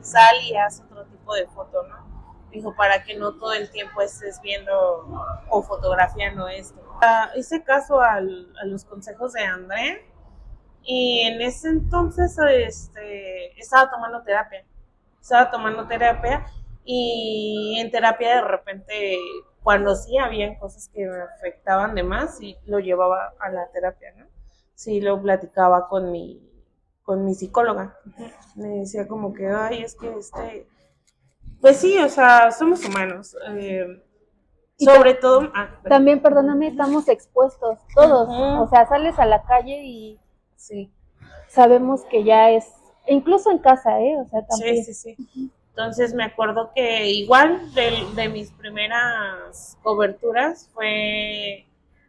Sal y haz otro tipo de foto, ¿no? Dijo, para que no todo el tiempo estés viendo o fotografiando esto. Hice caso a los consejos de André, y en ese entonces estaba tomando terapia. Y en terapia de repente, cuando sí habían cosas que me afectaban de más, sí lo llevaba a la terapia, ¿no? Sí lo platicaba con mi psicóloga. Me decía como que, ay, es que pues sí, o sea, somos humanos. Sobre todo... También, perdóname, estamos expuestos todos. O sea, sales a la calle y sí, sabemos que ya es, incluso en casa, o sea, también. Sí. Entonces me acuerdo que igual de mis primeras coberturas fue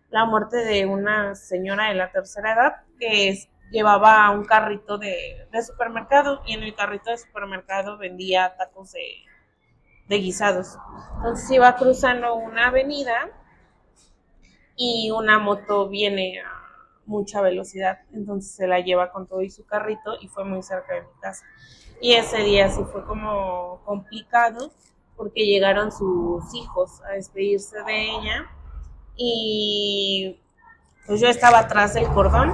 la muerte de una señora de la tercera edad que llevaba un carrito de supermercado, y en el carrito de supermercado vendía tacos de guisados. Entonces iba cruzando una avenida y una moto viene a mucha velocidad, entonces se la lleva con todo y su carrito, y fue muy cerca de mi casa. Y ese día sí fue como complicado porque llegaron sus hijos a despedirse de ella, y pues yo estaba atrás del cordón,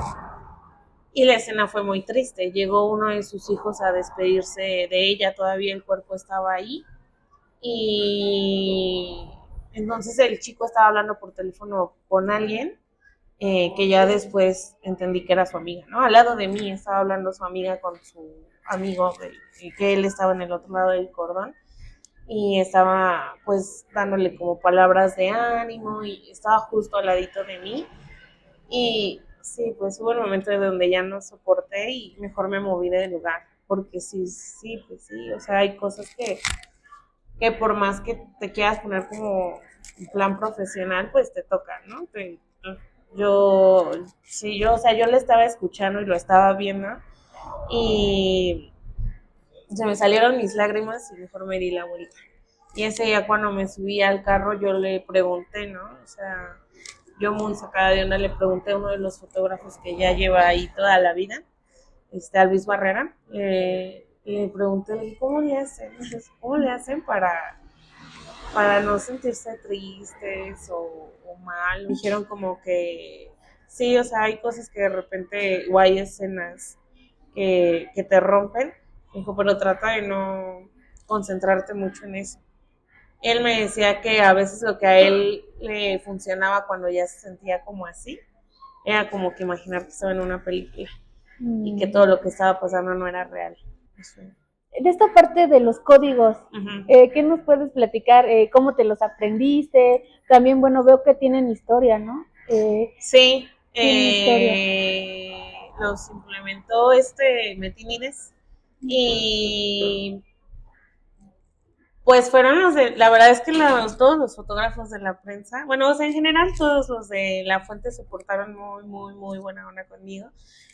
y la escena fue muy triste. Llegó uno de sus hijos a despedirse de ella, todavía el cuerpo estaba ahí, y entonces el chico estaba hablando por teléfono con alguien, que ya después entendí que era su amiga, ¿no? Al lado de mí estaba hablando su amiga con su amigo, que él estaba en el otro lado del cordón, y estaba pues dándole como palabras de ánimo, y estaba justo al ladito de mí, y sí, pues hubo un momento de donde ya no soporté y mejor me moví del lugar, porque pues sí, o sea, hay cosas que por más que te quieras poner como en plan profesional, pues te tocan, ¿no? Yo, sí, o sea, yo le estaba escuchando y lo estaba viendo, y se me salieron mis lágrimas y mejor me di la vuelta. Y ese día cuando me subí al carro yo le pregunté, ¿no? O sea, yo muy sacada de onda le pregunté a uno de los fotógrafos que ya lleva ahí toda la vida, a Luis Barrera, le pregunté, le dije, ¿cómo le hacen? ¿Cómo le hacen para no sentirse tristes o mal? Dijeron como que sí, o sea, hay cosas que de repente, o hay escenas que te rompen. Dijo, pero trata de no concentrarte mucho en eso. Él me decía que a veces lo que a él le funcionaba cuando ya se sentía como así, era como que imaginar que estaba en una película y que todo lo que estaba pasando no era real. Eso. De esta parte de los códigos, ¿qué nos puedes platicar? ¿Cómo te los aprendiste? También, bueno, veo que tienen historia, ¿no? Sí, los implementó Metinides, y pues fueron la verdad es que todos los fotógrafos de la prensa, bueno, o sea, en general todos los de La Fuente se portaron muy, muy, muy buena onda conmigo,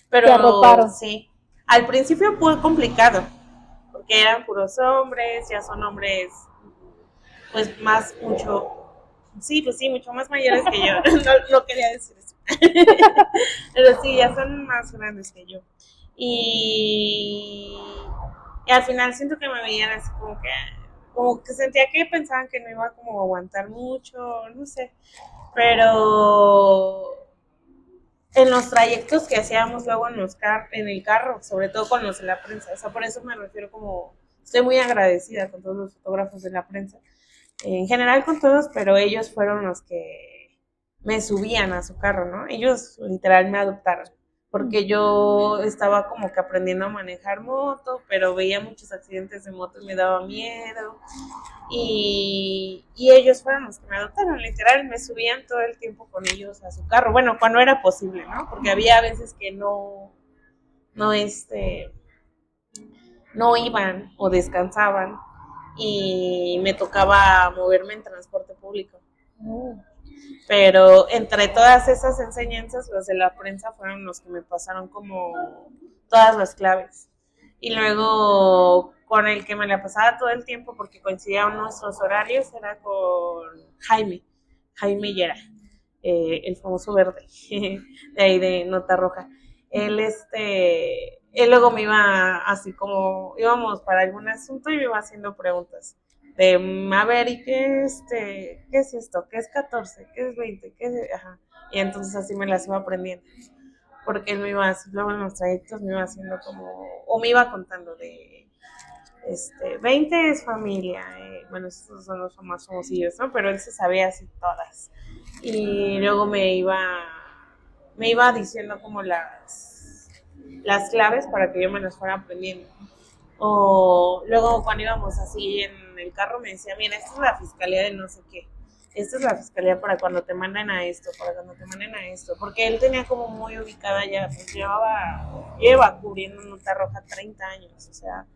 pero te arroparon. Sí, al principio fue complicado, porque eran puros hombres, ya son hombres, pues mucho más mayores que yo, no quería decir eso, pero sí, ya son más grandes que yo, y al final siento que me veían así como que sentía que pensaban que no iba como a aguantar mucho, no sé, pero en los trayectos que hacíamos luego en el carro, sobre todo con los de la prensa, o sea, por eso me refiero como, estoy muy agradecida con todos los fotógrafos de la prensa, en general con todos, pero ellos fueron los que me subían a su carro, ¿no? Ellos literal me adoptaron, porque yo estaba como que aprendiendo a manejar moto, pero veía muchos accidentes de moto y me daba miedo. Y ellos fueron los que me adoptaron, literal, me subían todo el tiempo con ellos a su carro. Bueno, cuando era posible, ¿no? Porque había veces que no, no iban o descansaban y me tocaba moverme en transporte público. Pero entre todas esas enseñanzas, los de la prensa fueron los que me pasaron como todas las claves. Y luego con el que me la pasaba todo el tiempo, porque coincidían nuestros horarios, era con Jaime Yera, el famoso verde, de ahí de Nota Roja. Él luego me iba así como, íbamos para algún asunto y me iba haciendo preguntas de, a ver, ¿y qué es esto? ¿Qué es 14? ¿Qué es 20? ¿Qué es? Ajá. Y entonces así me las iba aprendiendo, porque él me iba así, luego en los trayectos me iba haciendo como, o me iba contando de, 20 es familia, bueno, estos son los más famosillos, ¿no? Pero él se sabía así todas. Y luego me iba diciendo como las claves para que yo me las fuera aprendiendo. O luego cuando íbamos así en el carro me decía, mira, esta es la fiscalía de no sé qué. Esta es la fiscalía para cuando te manden a esto, para cuando te manden a esto. Porque él tenía como muy ubicada ya, pues lleva cubriendo Nota Roja 30 años, o sea,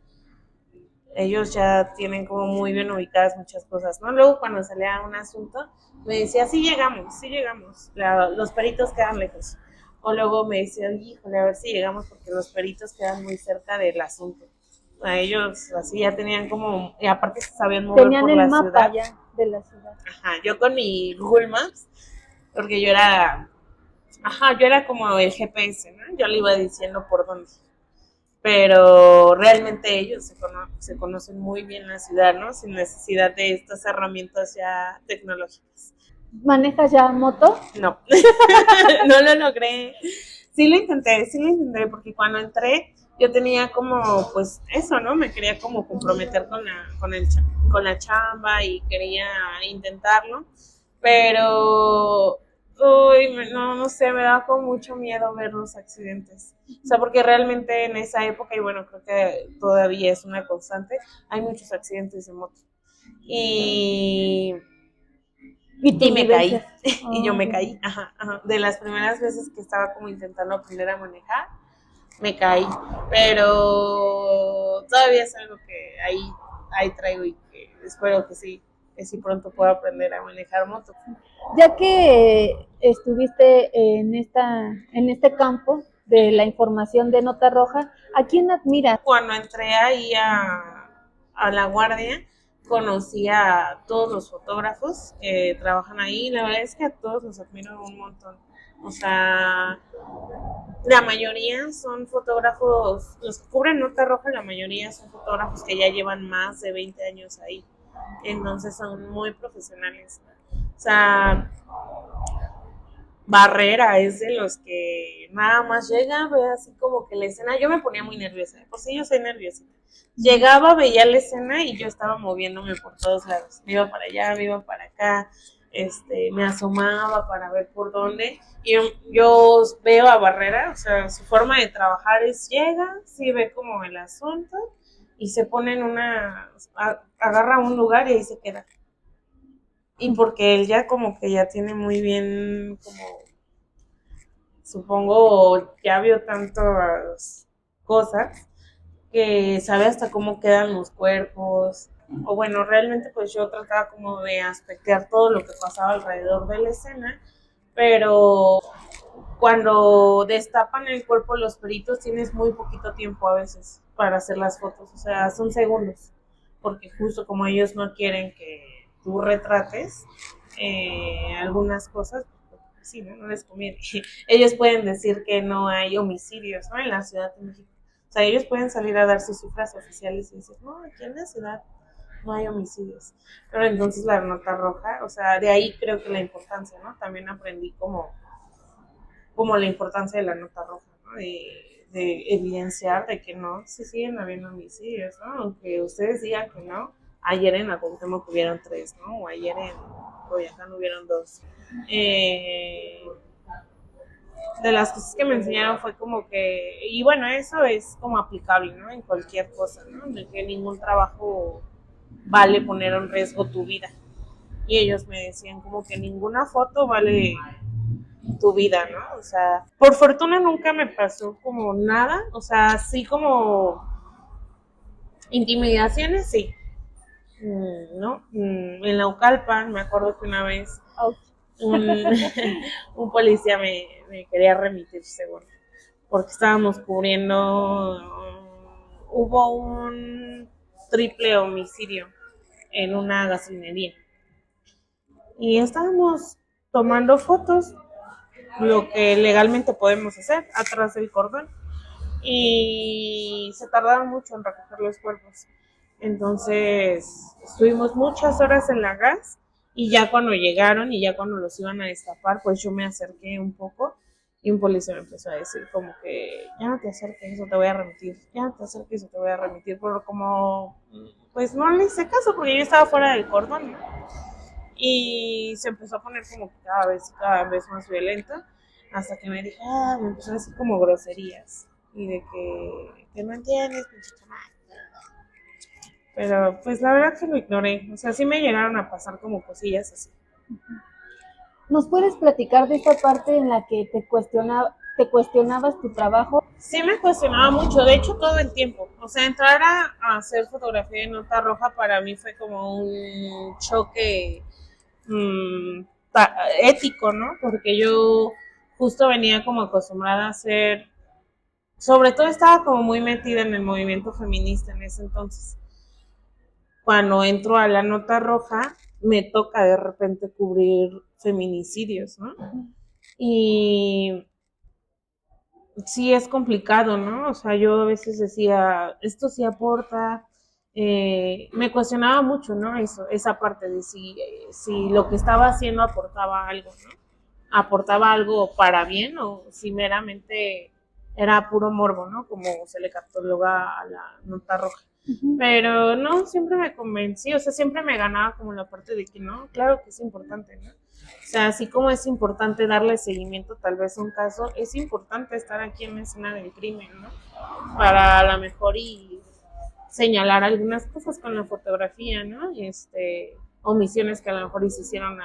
ellos ya tienen como muy bien ubicadas muchas cosas, ¿no? Luego cuando salía un asunto, me decía, sí llegamos, los peritos quedan lejos. O luego me decía, híjole, a ver si llegamos porque los peritos quedan muy cerca del asunto. A ellos así ya tenían como, y aparte se sabían mover Tenían por el la mapa ciudad. ya de la ciudad. Ajá, yo con mi Google Maps, porque yo era como el GPS, ¿no? Yo le iba diciendo por dónde. Pero realmente ellos se conocen muy bien la ciudad, ¿no? Sin necesidad de estas herramientas ya tecnológicas. ¿Manejas ya moto? No, no lo logré. Sí lo intenté, porque cuando entré yo tenía como, pues eso, ¿no? Me quería como comprometer con la chamba y quería intentarlo, pero uy, no sé, me daba como mucho miedo ver los accidentes. O sea, porque realmente en esa época, y bueno, creo que todavía es una constante, hay muchos accidentes de moto. Y ¿Y tus me caí, vivencias? y yo Oh, me ya. caí, ajá. De las primeras veces que estaba como intentando aprender a manejar, me caí, pero todavía es algo que ahí traigo y que espero que sí pronto pueda aprender a manejar moto. Ya que estuviste en este campo de la información de Nota Roja, ¿a quién admiras? Cuando entré ahí a La Guardia, conocí a todos los fotógrafos que trabajan ahí. La verdad es que a todos los admiro un montón. O sea, la mayoría son fotógrafos, los que cubren Nota Roja, la mayoría son fotógrafos que ya llevan más de 20 años ahí. Entonces son muy profesionales. O sea, Barrera es de los que nada más llega, ve así como que la escena, yo me ponía muy nerviosa, por si yo soy nerviosita. Llegaba, veía la escena y yo estaba moviéndome por todos lados. Me iba para allá, me iba para acá, me asomaba para ver por dónde. Y yo veo a Barrera, o sea, su forma de trabajar es llega, sí ve como el asunto y se pone agarra un lugar y ahí se queda. Y porque él ya como que ya tiene muy bien como supongo ya vio tantas cosas que sabe hasta cómo quedan los cuerpos. O bueno, realmente pues yo trataba como de aspectear todo lo que pasaba alrededor de la escena, pero cuando destapan el cuerpo los peritos tienes muy poquito tiempo a veces para hacer las fotos, o sea, son segundos, porque justo como ellos no quieren que tú retrates algunas cosas, sí, no les conviene. Ellos pueden decir que no hay homicidios, ¿no? En la Ciudad de México. O sea, ellos pueden salir a dar sus cifras oficiales y decir, no, aquí en la ciudad no hay homicidios. Pero entonces la Nota Roja, o sea, de ahí creo que la importancia, ¿no? También aprendí como la importancia de la Nota Roja, ¿no? De evidenciar de que no se siguen habiendo homicidios, ¿no? Aunque ustedes digan que no, ayer en la Cuauhtémoc hubieron 3, ¿no? O ayer Coyoacán hubieron dos. De las cosas que me enseñaron fue como que, y bueno, eso es como aplicable, ¿no? En cualquier cosa, ¿no? De que ningún trabajo vale poner en riesgo tu vida. Y ellos me decían como que ninguna foto vale tu vida, ¿no? O sea, por fortuna nunca me pasó como nada, o sea, sí como intimidaciones, sí. ¿No? En la Ucalpan me acuerdo que una vez un, un policía me quería remitir, seguro, porque estábamos cubriendo, hubo un triple homicidio en una gasolinería y estábamos tomando fotos, lo que legalmente podemos hacer, atrás del cordón, y se tardaron mucho en recoger los cuerpos. Entonces estuvimos muchas horas en la gas y ya cuando llegaron y ya cuando los iban a destapar, pues yo me acerqué un poco y un policía me empezó a decir como que ya no te acerques, eso te voy a remitir, ya no te acerques, eso te voy a remitir, pero como pues no le hice caso porque yo estaba fuera del cordón, ¿no? Y se empezó a poner como cada vez más violenta hasta que me dije, me empezó a decir como groserías y de que no entiendes, pinche chamaco. Pero pues la verdad que lo ignoré, o sea, sí me llegaron a pasar como cosillas así. ¿Nos puedes platicar de esta parte en la que te cuestionabas tu trabajo? Sí me cuestionaba mucho, de hecho todo el tiempo, o sea, entrar a hacer fotografía de nota roja para mí fue como un choque ético, ¿no? Porque yo justo venía como acostumbrada a hacer, sobre todo estaba como muy metida en el movimiento feminista en ese entonces. Cuando entro a la nota roja, me toca de repente cubrir feminicidios, ¿no? Y sí es complicado, ¿no? O sea, yo a veces decía, esto sí aporta, me cuestionaba mucho, ¿no? Esa parte de si lo que estaba haciendo aportaba algo, ¿no? Aportaba algo para bien o si meramente era puro morbo, ¿no? Como se le cataloga a la nota roja. Pero no, siempre me convencí, o sea, siempre me ganaba como la parte de que no, claro que es importante, ¿no? O sea, así como es importante darle seguimiento tal vez a un caso, es importante estar aquí en la escena del crimen, ¿no? Para a lo mejor y señalar algunas cosas con la fotografía, ¿no? Omisiones que a lo mejor se hicieron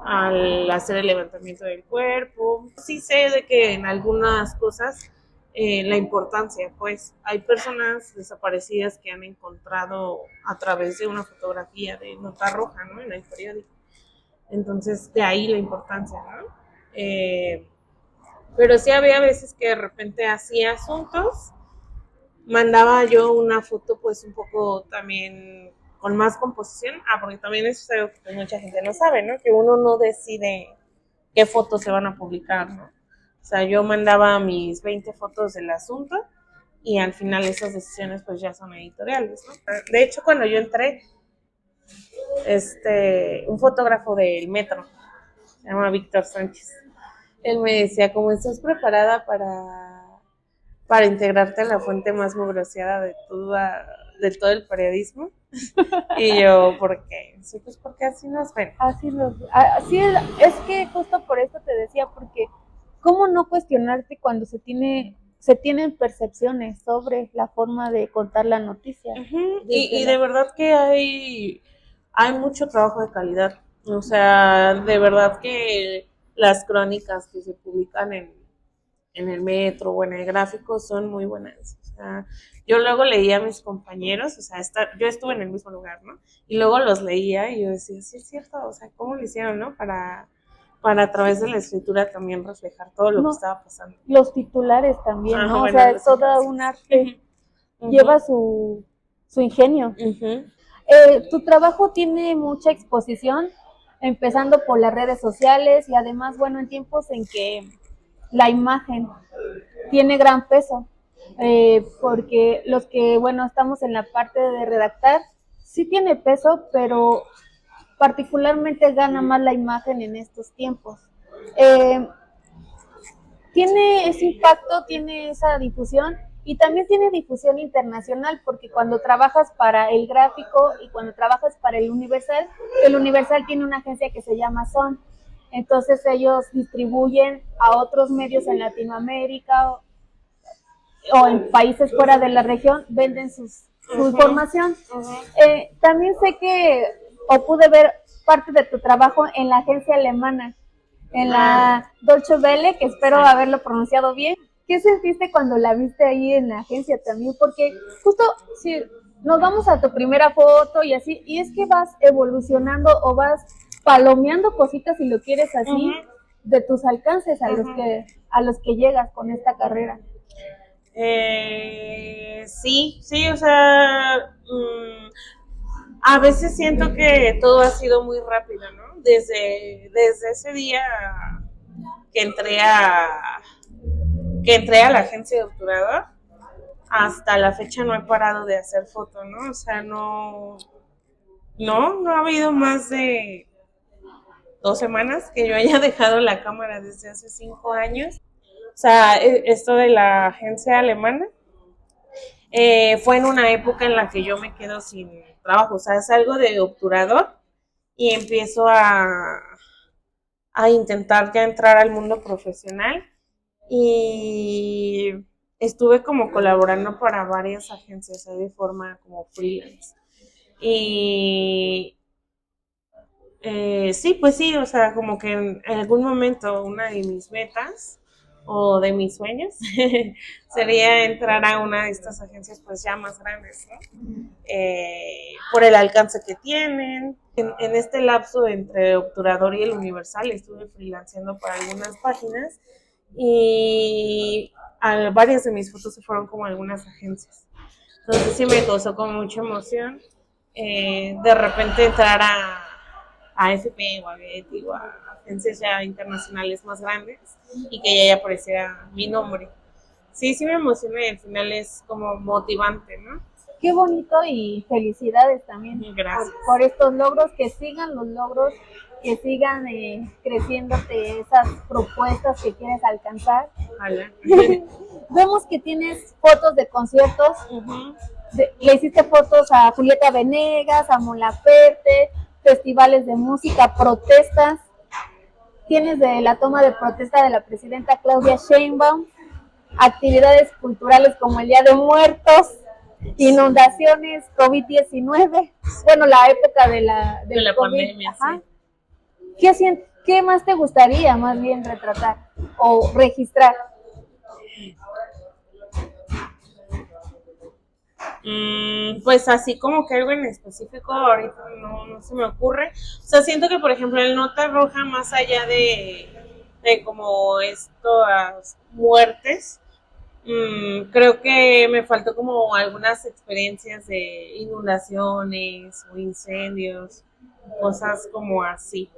al hacer el levantamiento del cuerpo. Sí sé de que en algunas cosas la importancia, pues hay personas desaparecidas que han encontrado a través de una fotografía de nota roja, ¿no? En el periódico. Entonces, de ahí la importancia, ¿no? Pero sí había veces que de repente hacía asuntos, mandaba yo una foto pues un poco también con más composición, porque también eso es algo que mucha gente no sabe, ¿no? Que uno no decide qué fotos se van a publicar, ¿no? O sea, yo mandaba mis 20 fotos del asunto y al final esas decisiones pues ya son editoriales, ¿no? De hecho, cuando yo entré, un fotógrafo del Metro, se llama Víctor Sánchez, él me decía, como estás preparada para integrarte a la fuente más mugroseada de todo el periodismo. Y yo, ¿por qué? Sí, pues porque así nos ven. Así es que justo por esto te decía, porque ¿cómo no cuestionarte cuando se tienen percepciones sobre la forma de contar la noticia? Y de verdad que hay mucho trabajo de calidad. O sea, de verdad que las crónicas que se publican en el Metro o en el Gráfico son muy buenas. O sea, yo luego leía a mis compañeros, o sea, yo estuve en el mismo lugar, ¿no? Y luego los leía y yo decía, sí es cierto, o sea, ¿cómo lo hicieron, no? Para a través de la escritura también reflejar todo lo que estaba pasando. Los titulares también, ¿no? Bueno, o sea, es toda un arte, lleva su ingenio. Tu trabajo tiene mucha exposición, empezando por las redes sociales y además, bueno, en tiempos en que la imagen tiene gran peso, porque los que, bueno, estamos en la parte de redactar, sí tiene peso, pero particularmente gana más la imagen en estos tiempos. Tiene ese impacto, tiene esa difusión y también tiene difusión internacional, porque cuando trabajas para el gráfico y cuando trabajas para el Universal tiene una agencia que se llama Son. Entonces ellos distribuyen a otros medios en Latinoamérica o en países fuera de la región, venden su información. También sé que, o pude ver parte de tu trabajo en la agencia alemana, en la Deutsche Welle, que espero haberlo pronunciado bien. ¿Qué sentiste cuando la viste ahí en la agencia también? Porque justo si nos vamos a tu primera foto y así, y es que vas evolucionando o vas palomeando cositas, si lo quieres así, de tus alcances a los que llegas con esta carrera. Sí, o sea, a veces siento que todo ha sido muy rápido, ¿no? Desde ese día que entré a la agencia de obturador, hasta la fecha no he parado de hacer fotos, ¿no? O sea, no ha habido más de 2 semanas que yo haya dejado la cámara desde hace 5 años. O sea, esto de la agencia alemana fue en una época en la que yo me quedo sin trabajo. O sea, salgo de obturador y empiezo a intentar ya entrar al mundo profesional, y estuve como colaborando para varias agencias de forma como freelance. Y sí, pues sí, o sea, como que en algún momento una de mis metas o de mis sueños sería entrar a una de estas agencias pues ya más grandes, ¿no? Por el alcance que tienen. En este lapso entre Obturador y el Universal estuve freelanceando para algunas páginas, y varias de mis fotos se fueron como a algunas agencias. Entonces sí me causó con mucha emoción de repente entrar a AFP o a Getty o a agencias ya internacionales más grandes, y que ya apareciera mi nombre. Sí me emociona, y al final es como motivante, ¿no? Qué bonito, y felicidades también por estos logros, que sigan los logros, que sigan creciéndote esas propuestas que quieres alcanzar. Vemos que tienes fotos de conciertos, le hiciste fotos a Julieta Venegas, a Mon Laferte, festivales de música, protestas. Tienes de la toma de protesta de la presidenta Claudia Sheinbaum, actividades culturales como el Día de Muertos, inundaciones, COVID-19, bueno, la época de la pandemia. Sí. ¿Qué más te gustaría más bien retratar o registrar? Pues así como que algo en específico ahorita no se me ocurre. O sea, siento que, por ejemplo, el Nota Roja, más allá de como estas muertes, creo que me faltó como algunas experiencias de inundaciones o incendios, cosas como así.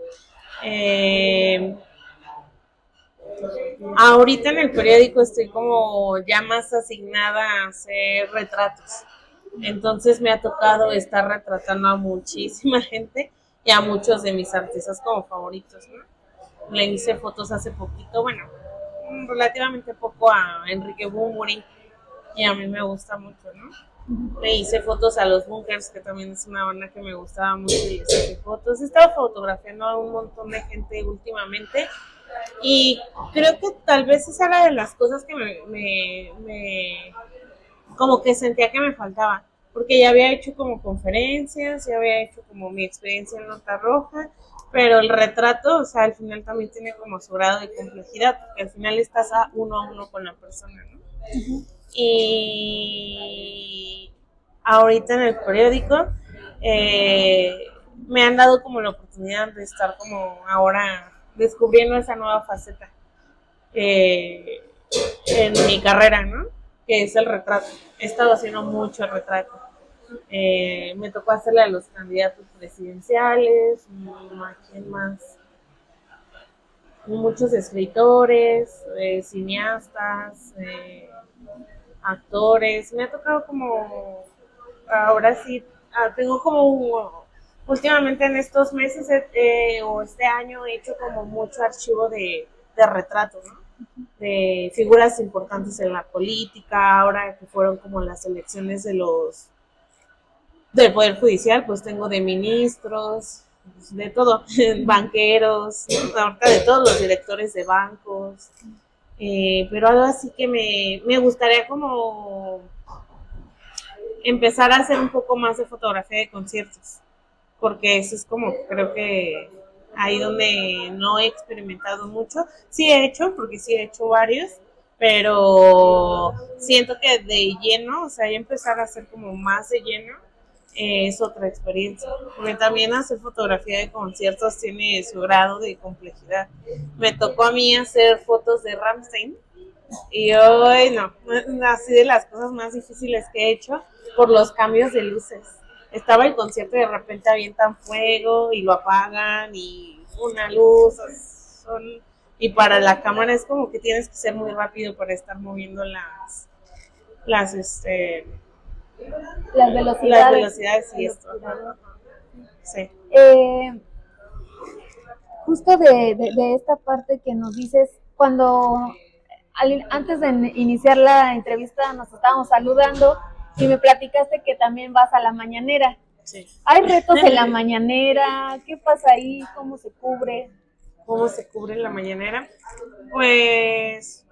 Ahorita en el periódico estoy como ya más asignada a hacer retratos. Entonces me ha tocado estar retratando a muchísima gente y a muchos de mis artistas como favoritos, ¿no? Le hice fotos hace poquito, bueno, relativamente poco, a Enrique Bunbury, y a mí me gusta mucho, ¿no? Le hice fotos a los Bunkers, que también es una banda que me gustaba mucho, y les hice fotos. He estado fotografiando a un montón de gente últimamente, y creo que tal vez esa era de las cosas que me como que sentía que me faltaba, porque ya había hecho como conferencias, ya había hecho como mi experiencia en Nota Roja, pero el retrato, o sea, al final también tiene como su grado de complejidad, porque al final estás a uno con la persona, ¿no? Y ahorita en el periódico me han dado como la oportunidad de estar como ahora descubriendo esa nueva faceta en mi carrera, ¿no? Que es el retrato. He estado haciendo mucho retrato. Me tocó hacerle a los candidatos presidenciales, ¿a quién más? Muchos escritores, cineastas, actores. Me ha tocado como, ahora sí, tengo como, últimamente en estos meses o este año he hecho como mucho archivo de retrato, ¿no? de figuras importantes en la política, ahora que fueron como las elecciones del Poder Judicial, pues tengo de ministros, de todo, banqueros, ahorita de todos los directores de bancos, pero algo así que me gustaría como empezar a hacer un poco más de fotografía de conciertos, porque eso es como creo que ahí donde no he experimentado mucho. Sí he hecho, porque sí he hecho varios, pero siento que de lleno, o sea, ya empezar a hacer como más de lleno, es otra experiencia. Porque también hacer fotografía de conciertos tiene su grado de complejidad. Me tocó a mí hacer fotos de Rammstein y hoy no, así de las cosas más difíciles que he hecho por los cambios de luces. Estaba el concierto y de repente avientan fuego y lo apagan y una luz. Y para la cámara es como que tienes que ser muy rápido para estar moviendo las, este, las velocidades y esto. Sí. Justo de esta parte que nos dices, cuando antes de iniciar la entrevista nos estábamos saludando y me platicaste que también vas a la mañanera. Sí. ¿Hay retos en la mañanera? ¿Qué pasa ahí? ¿Cómo se cubre? ¿Cómo se cubre la mañanera? Pues,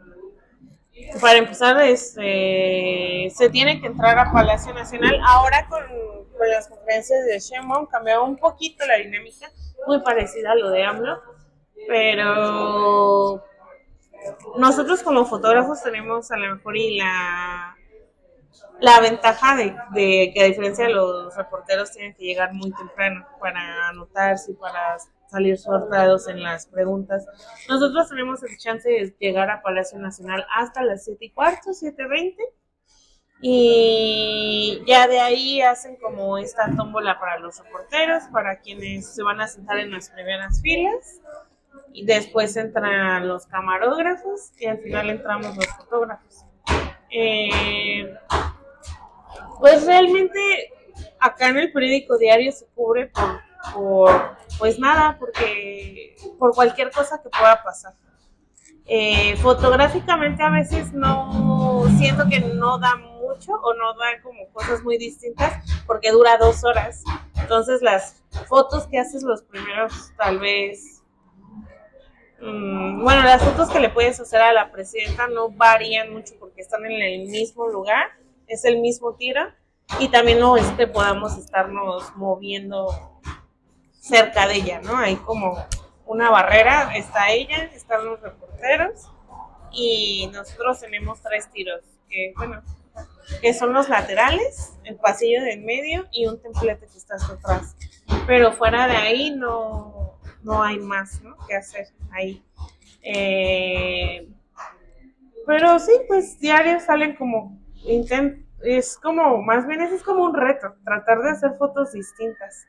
para empezar, se tiene que entrar a Palacio Nacional. Ahora con las conferencias de Sheinbaum cambió un poquito la dinámica, muy parecida a lo de AMLO, pero nosotros como fotógrafos tenemos a lo mejor la ventaja de que a diferencia de los reporteros tienen que llegar muy temprano para anotarse y para salir sorteados en las preguntas. Nosotros tenemos el chance de llegar a Palacio Nacional hasta las 7:15, 7:20 y ya de ahí hacen como esta tómbola para los reporteros, para quienes se van a sentar en las primeras filas y después entran los camarógrafos y al final entramos los fotógrafos. Pues realmente acá en el periódico diario se cubre pues nada, porque por cualquier cosa que pueda pasar. Fotográficamente a veces no siento que no da mucho o no da como cosas muy distintas porque dura 2 horas. Entonces las fotos que haces los primeros tal vez bueno, las fotos que le puedes hacer a la presidenta no varían mucho porque están en el mismo lugar, es el mismo tiro y también no es que podamos estarnos moviendo cerca de ella, ¿no? Hay como una barrera, está ella, están los reporteros y nosotros tenemos 3 tiros, que son los laterales, el pasillo de en medio y un templete que está hasta atrás. Pero fuera de ahí no hay más, ¿no?, que hacer ahí. Pero sí, pues diario salen como es como, más bien es como un reto, tratar de hacer fotos distintas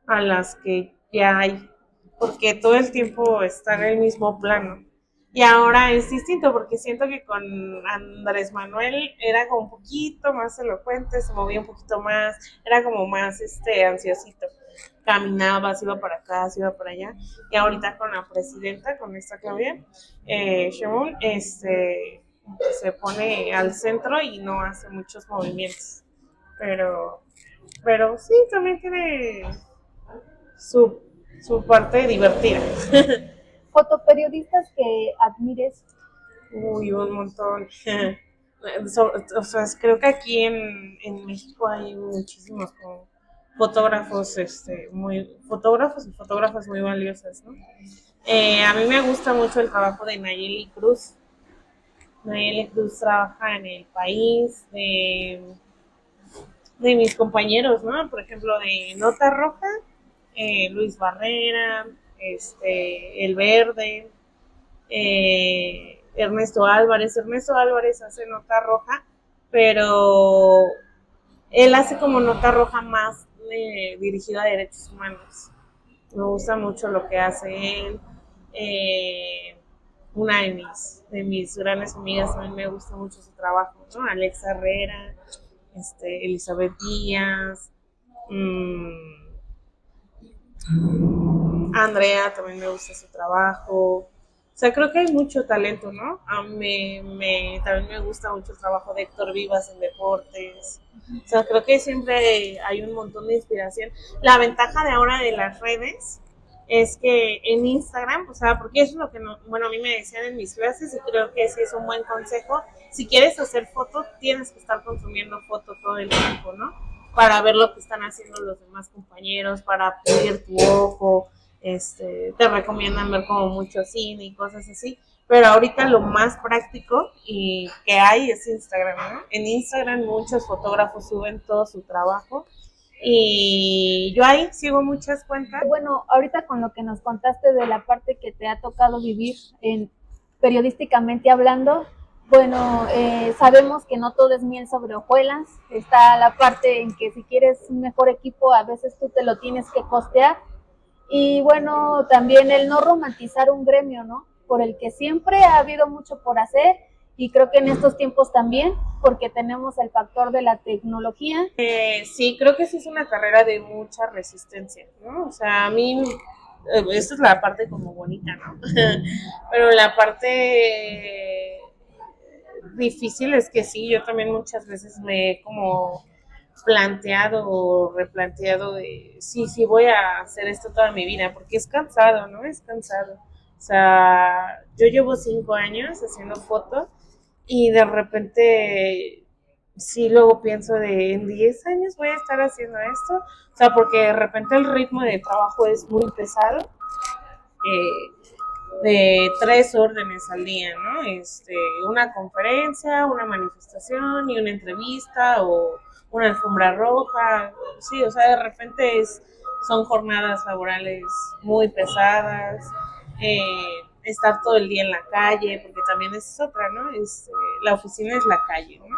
a las que ya hay, porque todo el tiempo está en el mismo plano. Y ahora es distinto porque siento que con Andrés Manuel era como un poquito más elocuente, se movía un poquito más, era como más ansiosito. Caminaba, se iba para acá, se iba para allá. Y ahorita con la presidenta, con esta Claudia Sheinbaum, se pone al centro y no hace muchos movimientos. Pero sí, también tiene su parte divertida. ¿Fotoperiodistas que admires? Uy, un montón. O sea, creo que aquí en México hay muchísimos como fotógrafos, fotógrafos y fotógrafas muy valiosas, ¿no? A mí me gusta mucho el trabajo de Nayeli Cruz. Nayeli Cruz trabaja en El País, de mis compañeros, ¿no? Por ejemplo, de Nota Roja, Luis Barrera, El Verde, Ernesto Álvarez. Ernesto Álvarez hace Nota Roja, pero él hace como Nota Roja más dirigida a derechos humanos. Me gusta mucho lo que hace él. Una de mis grandes amigas también me gusta mucho su trabajo, ¿no? Alexa Herrera, Elizabeth Díaz, Andrea también me gusta su trabajo. O sea, creo que hay mucho talento, ¿no? También me gusta mucho el trabajo de Héctor Vivas en deportes. O sea, creo que siempre hay un montón de inspiración. La ventaja de ahora de las redes es que en Instagram, o sea, porque eso es lo que no, bueno, a mí me decían en mis clases y creo que sí es un buen consejo. Si quieres hacer foto, tienes que estar consumiendo foto todo el tiempo, ¿no? Para ver lo que están haciendo los demás compañeros, para pulir tu ojo, te recomiendan ver como mucho cine y cosas así, pero ahorita lo más práctico y que hay es Instagram, ¿no? En Instagram muchos fotógrafos suben todo su trabajo y yo ahí sigo muchas cuentas. Bueno, ahorita con lo que nos contaste de la parte que te ha tocado vivir periodísticamente hablando, bueno, sabemos que no todo es miel sobre hojuelas, está la parte en que si quieres un mejor equipo, a veces tú te lo tienes que costear, y bueno, también el no romantizar un gremio, ¿no? Por el que siempre ha habido mucho por hacer, y creo que en estos tiempos también, porque tenemos el factor de la tecnología. Sí, creo que sí es una carrera de mucha resistencia, ¿no? O sea, a mí, esta es la parte como bonita, ¿no? Pero la parte difícil es que sí, yo también muchas veces me he como planteado o replanteado de sí voy a hacer esto toda mi vida, porque es cansado, ¿no? Es cansado. O sea, yo llevo 5 años haciendo fotos y de repente sí luego pienso de en 10 años voy a estar haciendo esto, o sea, porque de repente el ritmo de trabajo es muy pesado, de 3 órdenes al día, ¿no? Una conferencia, una manifestación y una entrevista o una alfombra roja, sí, o sea, de repente son jornadas laborales muy pesadas, estar todo el día en la calle, porque también es otra, ¿no? La oficina es la calle, ¿no?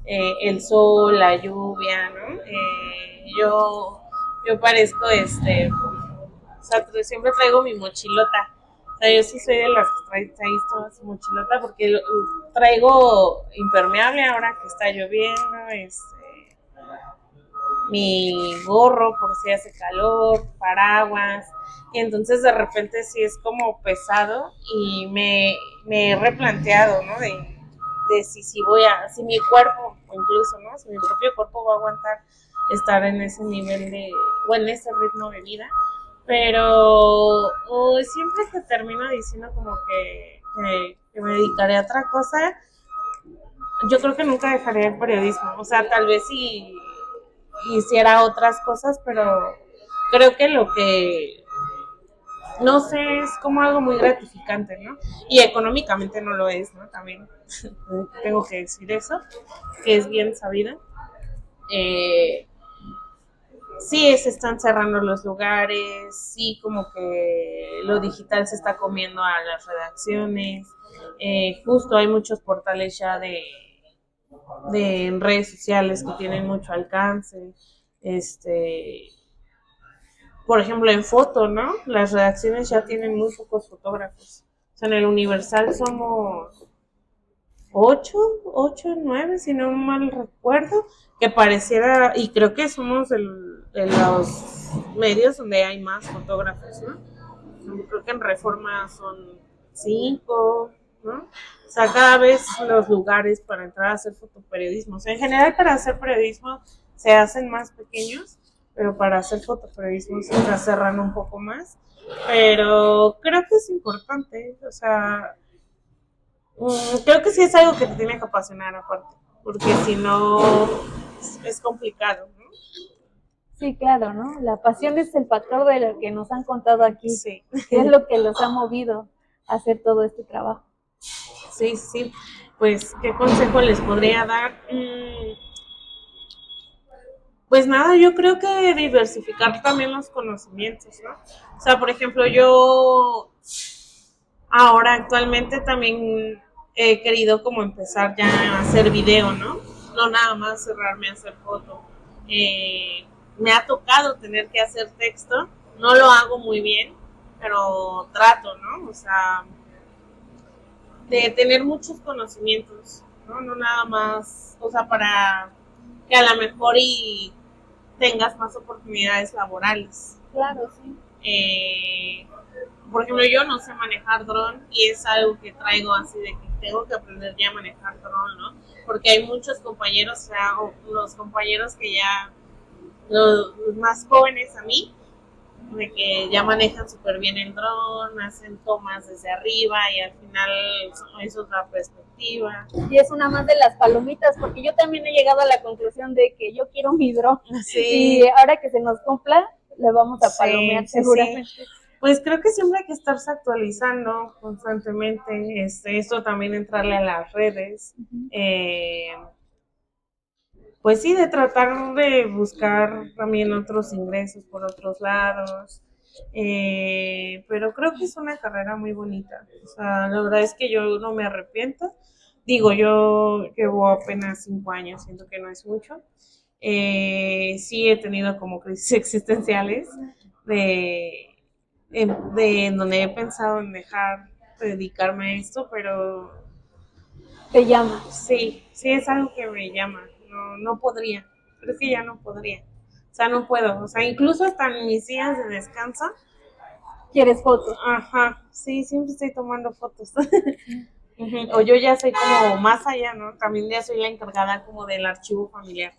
El sol, la lluvia, ¿no? Yo parezco, o sea, siempre traigo mi mochilota. O sea, yo sí soy de las que traes toda su mochilota porque traigo impermeable ahora que está lloviendo, mi gorro por si hace calor, paraguas, y entonces de repente sí es como pesado y me he replanteado, ¿no? De si voy si mi cuerpo, incluso, ¿no? Si mi propio cuerpo va a aguantar estar en ese nivel o en ese ritmo de vida, pero siempre que termino diciendo como que me dedicaré a otra cosa, yo creo que nunca dejaré el periodismo, o sea, tal vez si hiciera otras cosas, pero creo que lo que no sé es como algo muy gratificante, ¿no? Y económicamente no lo es, ¿no? También tengo que decir eso, que es bien sabido. Eh, sí, se están cerrando los lugares, sí, como que lo digital se está comiendo a las redacciones. Justo hay muchos portales ya de redes sociales que tienen mucho alcance. Este, por ejemplo, en foto, ¿no? Las redacciones ya tienen muy pocos fotógrafos. O sea, en el Universal somos 8, 9, si no mal recuerdo, que pareciera, y creo que somos de los medios donde hay más fotógrafos, ¿no? Creo que en Reforma son 5, ¿no? O sea, cada vez los lugares para entrar a hacer fotoperiodismo, o sea, en general para hacer periodismo se hacen más pequeños, pero para hacer fotoperiodismo se cerran un poco más, pero creo que es importante, o sea, creo que sí es algo que te tiene que apasionar aparte, porque si no es complicado, ¿no? Sí, claro, ¿no? La pasión es el factor de lo que nos han contado aquí, Sí. que es lo que los ha movido a hacer todo este trabajo. Sí, sí. Pues, ¿qué consejo les podría dar? Pues nada, yo creo que diversificar también los conocimientos, ¿no? O sea, por ejemplo, yo ahora actualmente también he querido como empezar ya a hacer video, ¿no? No nada más cerrarme a hacer foto. Me ha tocado tener que hacer texto, no lo hago muy bien, pero trato, ¿no? O sea, de tener muchos conocimientos, ¿no? No nada más, o sea, para que a lo mejor y tengas más oportunidades laborales. Claro, sí. Eh, por ejemplo, yo no sé manejar dron y es algo que traigo así de que tengo que aprender ya a manejar dron, ¿no? Porque hay muchos compañeros, o sea, los compañeros que ya, los más jóvenes a mí, de que ya manejan súper bien el dron, hacen tomas desde arriba y al final es otra perspectiva. Y es una más de las palomitas, porque yo también he llegado a la conclusión de que yo quiero mi dron. Sí. Y ahora que se nos cumpla, le vamos a palomear seguramente. Sí. Pues creo que siempre hay que estarse actualizando constantemente. Esto también entrarle a las redes. Pues sí, de tratar de buscar también otros ingresos por otros lados. Pero creo que es una carrera muy bonita. O sea, la verdad es que yo no me arrepiento. Digo, yo llevo apenas 5 años, siento que no es mucho. Sí he tenido como crisis existenciales en donde he pensado en dejar de dedicarme a esto, pero Te llama. sí es algo que me llama. No podría, creo que ya no podría. O sea, no puedo. O sea, incluso hasta en mis días de descanso. ¿Quieres fotos? Ajá, sí, siempre estoy tomando fotos. O yo ya soy como más allá, ¿no? También ya soy la encargada como del archivo familiar.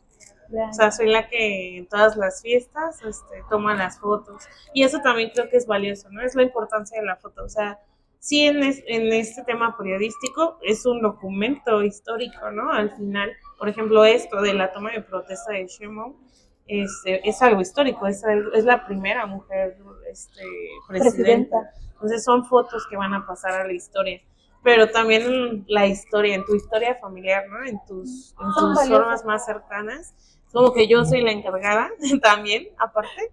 O sea, soy la que en todas las fiestas toma las fotos. Y eso también creo que es valioso, ¿no? Es la importancia de la foto. O sea, sí en este tema periodístico es un documento histórico, ¿no? Al final, por ejemplo, esto de la toma de protesta de Sheinbaum es algo histórico. Es la primera mujer presidenta. Entonces son fotos que van a pasar a la historia. Pero también la historia, en tu historia familiar, ¿no? En tus formas más cercanas. Como que yo soy la encargada también, aparte,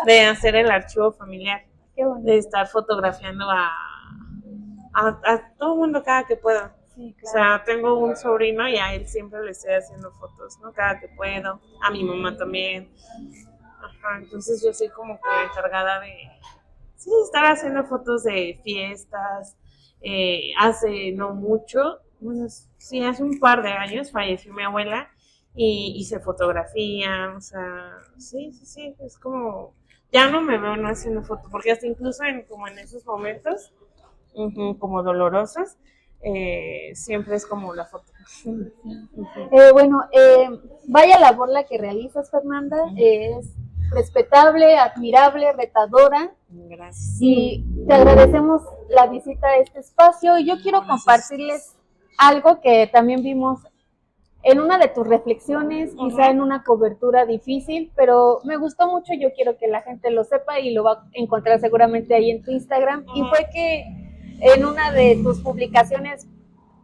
de hacer el archivo familiar. Qué bonito. De estar fotografiando a todo el mundo cada que puedo. Sí, claro. O sea, tengo un sobrino y a él siempre le estoy haciendo fotos, ¿no? Cada que puedo. A mi mamá también. Ajá, entonces yo soy como que la encargada de estar haciendo fotos de fiestas. Hace no mucho, bueno, sí, hace un par de años falleció mi abuela y hice fotografía, o sea, sí, es como, ya no me veo no haciendo fotos, porque hasta incluso como en esos momentos, como dolorosos, siempre es como la foto. Vaya labor la que realizas, Fernanda, es respetable, admirable, retadora. Gracias. Y te agradecemos la visita a este espacio y yo quiero compartirles algo que también vimos en una de tus reflexiones, quizá en una cobertura difícil, pero me gustó mucho, yo quiero que la gente lo sepa y lo va a encontrar seguramente ahí en tu Instagram. Y fue que en una de tus publicaciones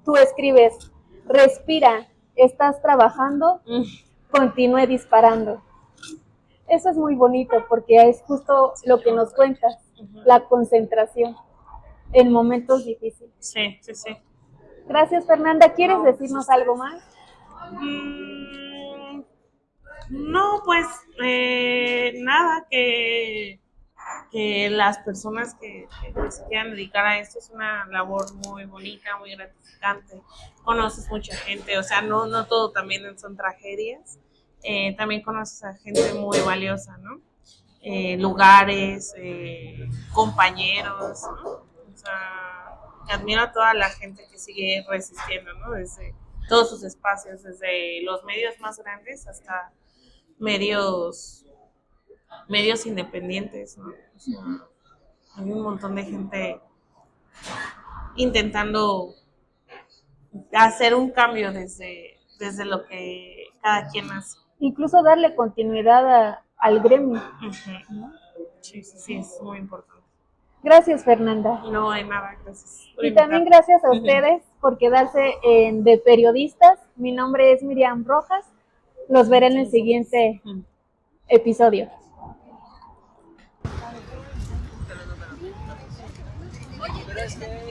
tú escribes: respira, estás trabajando, continúe disparando. Eso es muy bonito porque es justo lo que nos cuentas, la concentración en momentos difíciles. Sí. Gracias, Fernanda. ¿Quieres decirnos algo más? No, pues nada, que las personas que se quieran dedicar a esto es una labor muy bonita, muy gratificante. Conoces mucha gente, o sea, no todo también son tragedias. También conoces a gente muy valiosa, ¿no? Lugares, compañeros, ¿no? O sea, admiro a toda la gente que sigue resistiendo, ¿no? Desde todos sus espacios, desde los medios más grandes hasta medios independientes, ¿no? O sea, hay un montón de gente intentando hacer un cambio desde lo que cada quien hace. Incluso darle continuidad al gremio. ¿No? Sí, es muy importante. Gracias, Fernanda. No hay nada, gracias. Y también gracias a ustedes por quedarse en De Periodistas. Mi nombre es Miriam Rojas. Los veré en el siguiente episodio. Oye,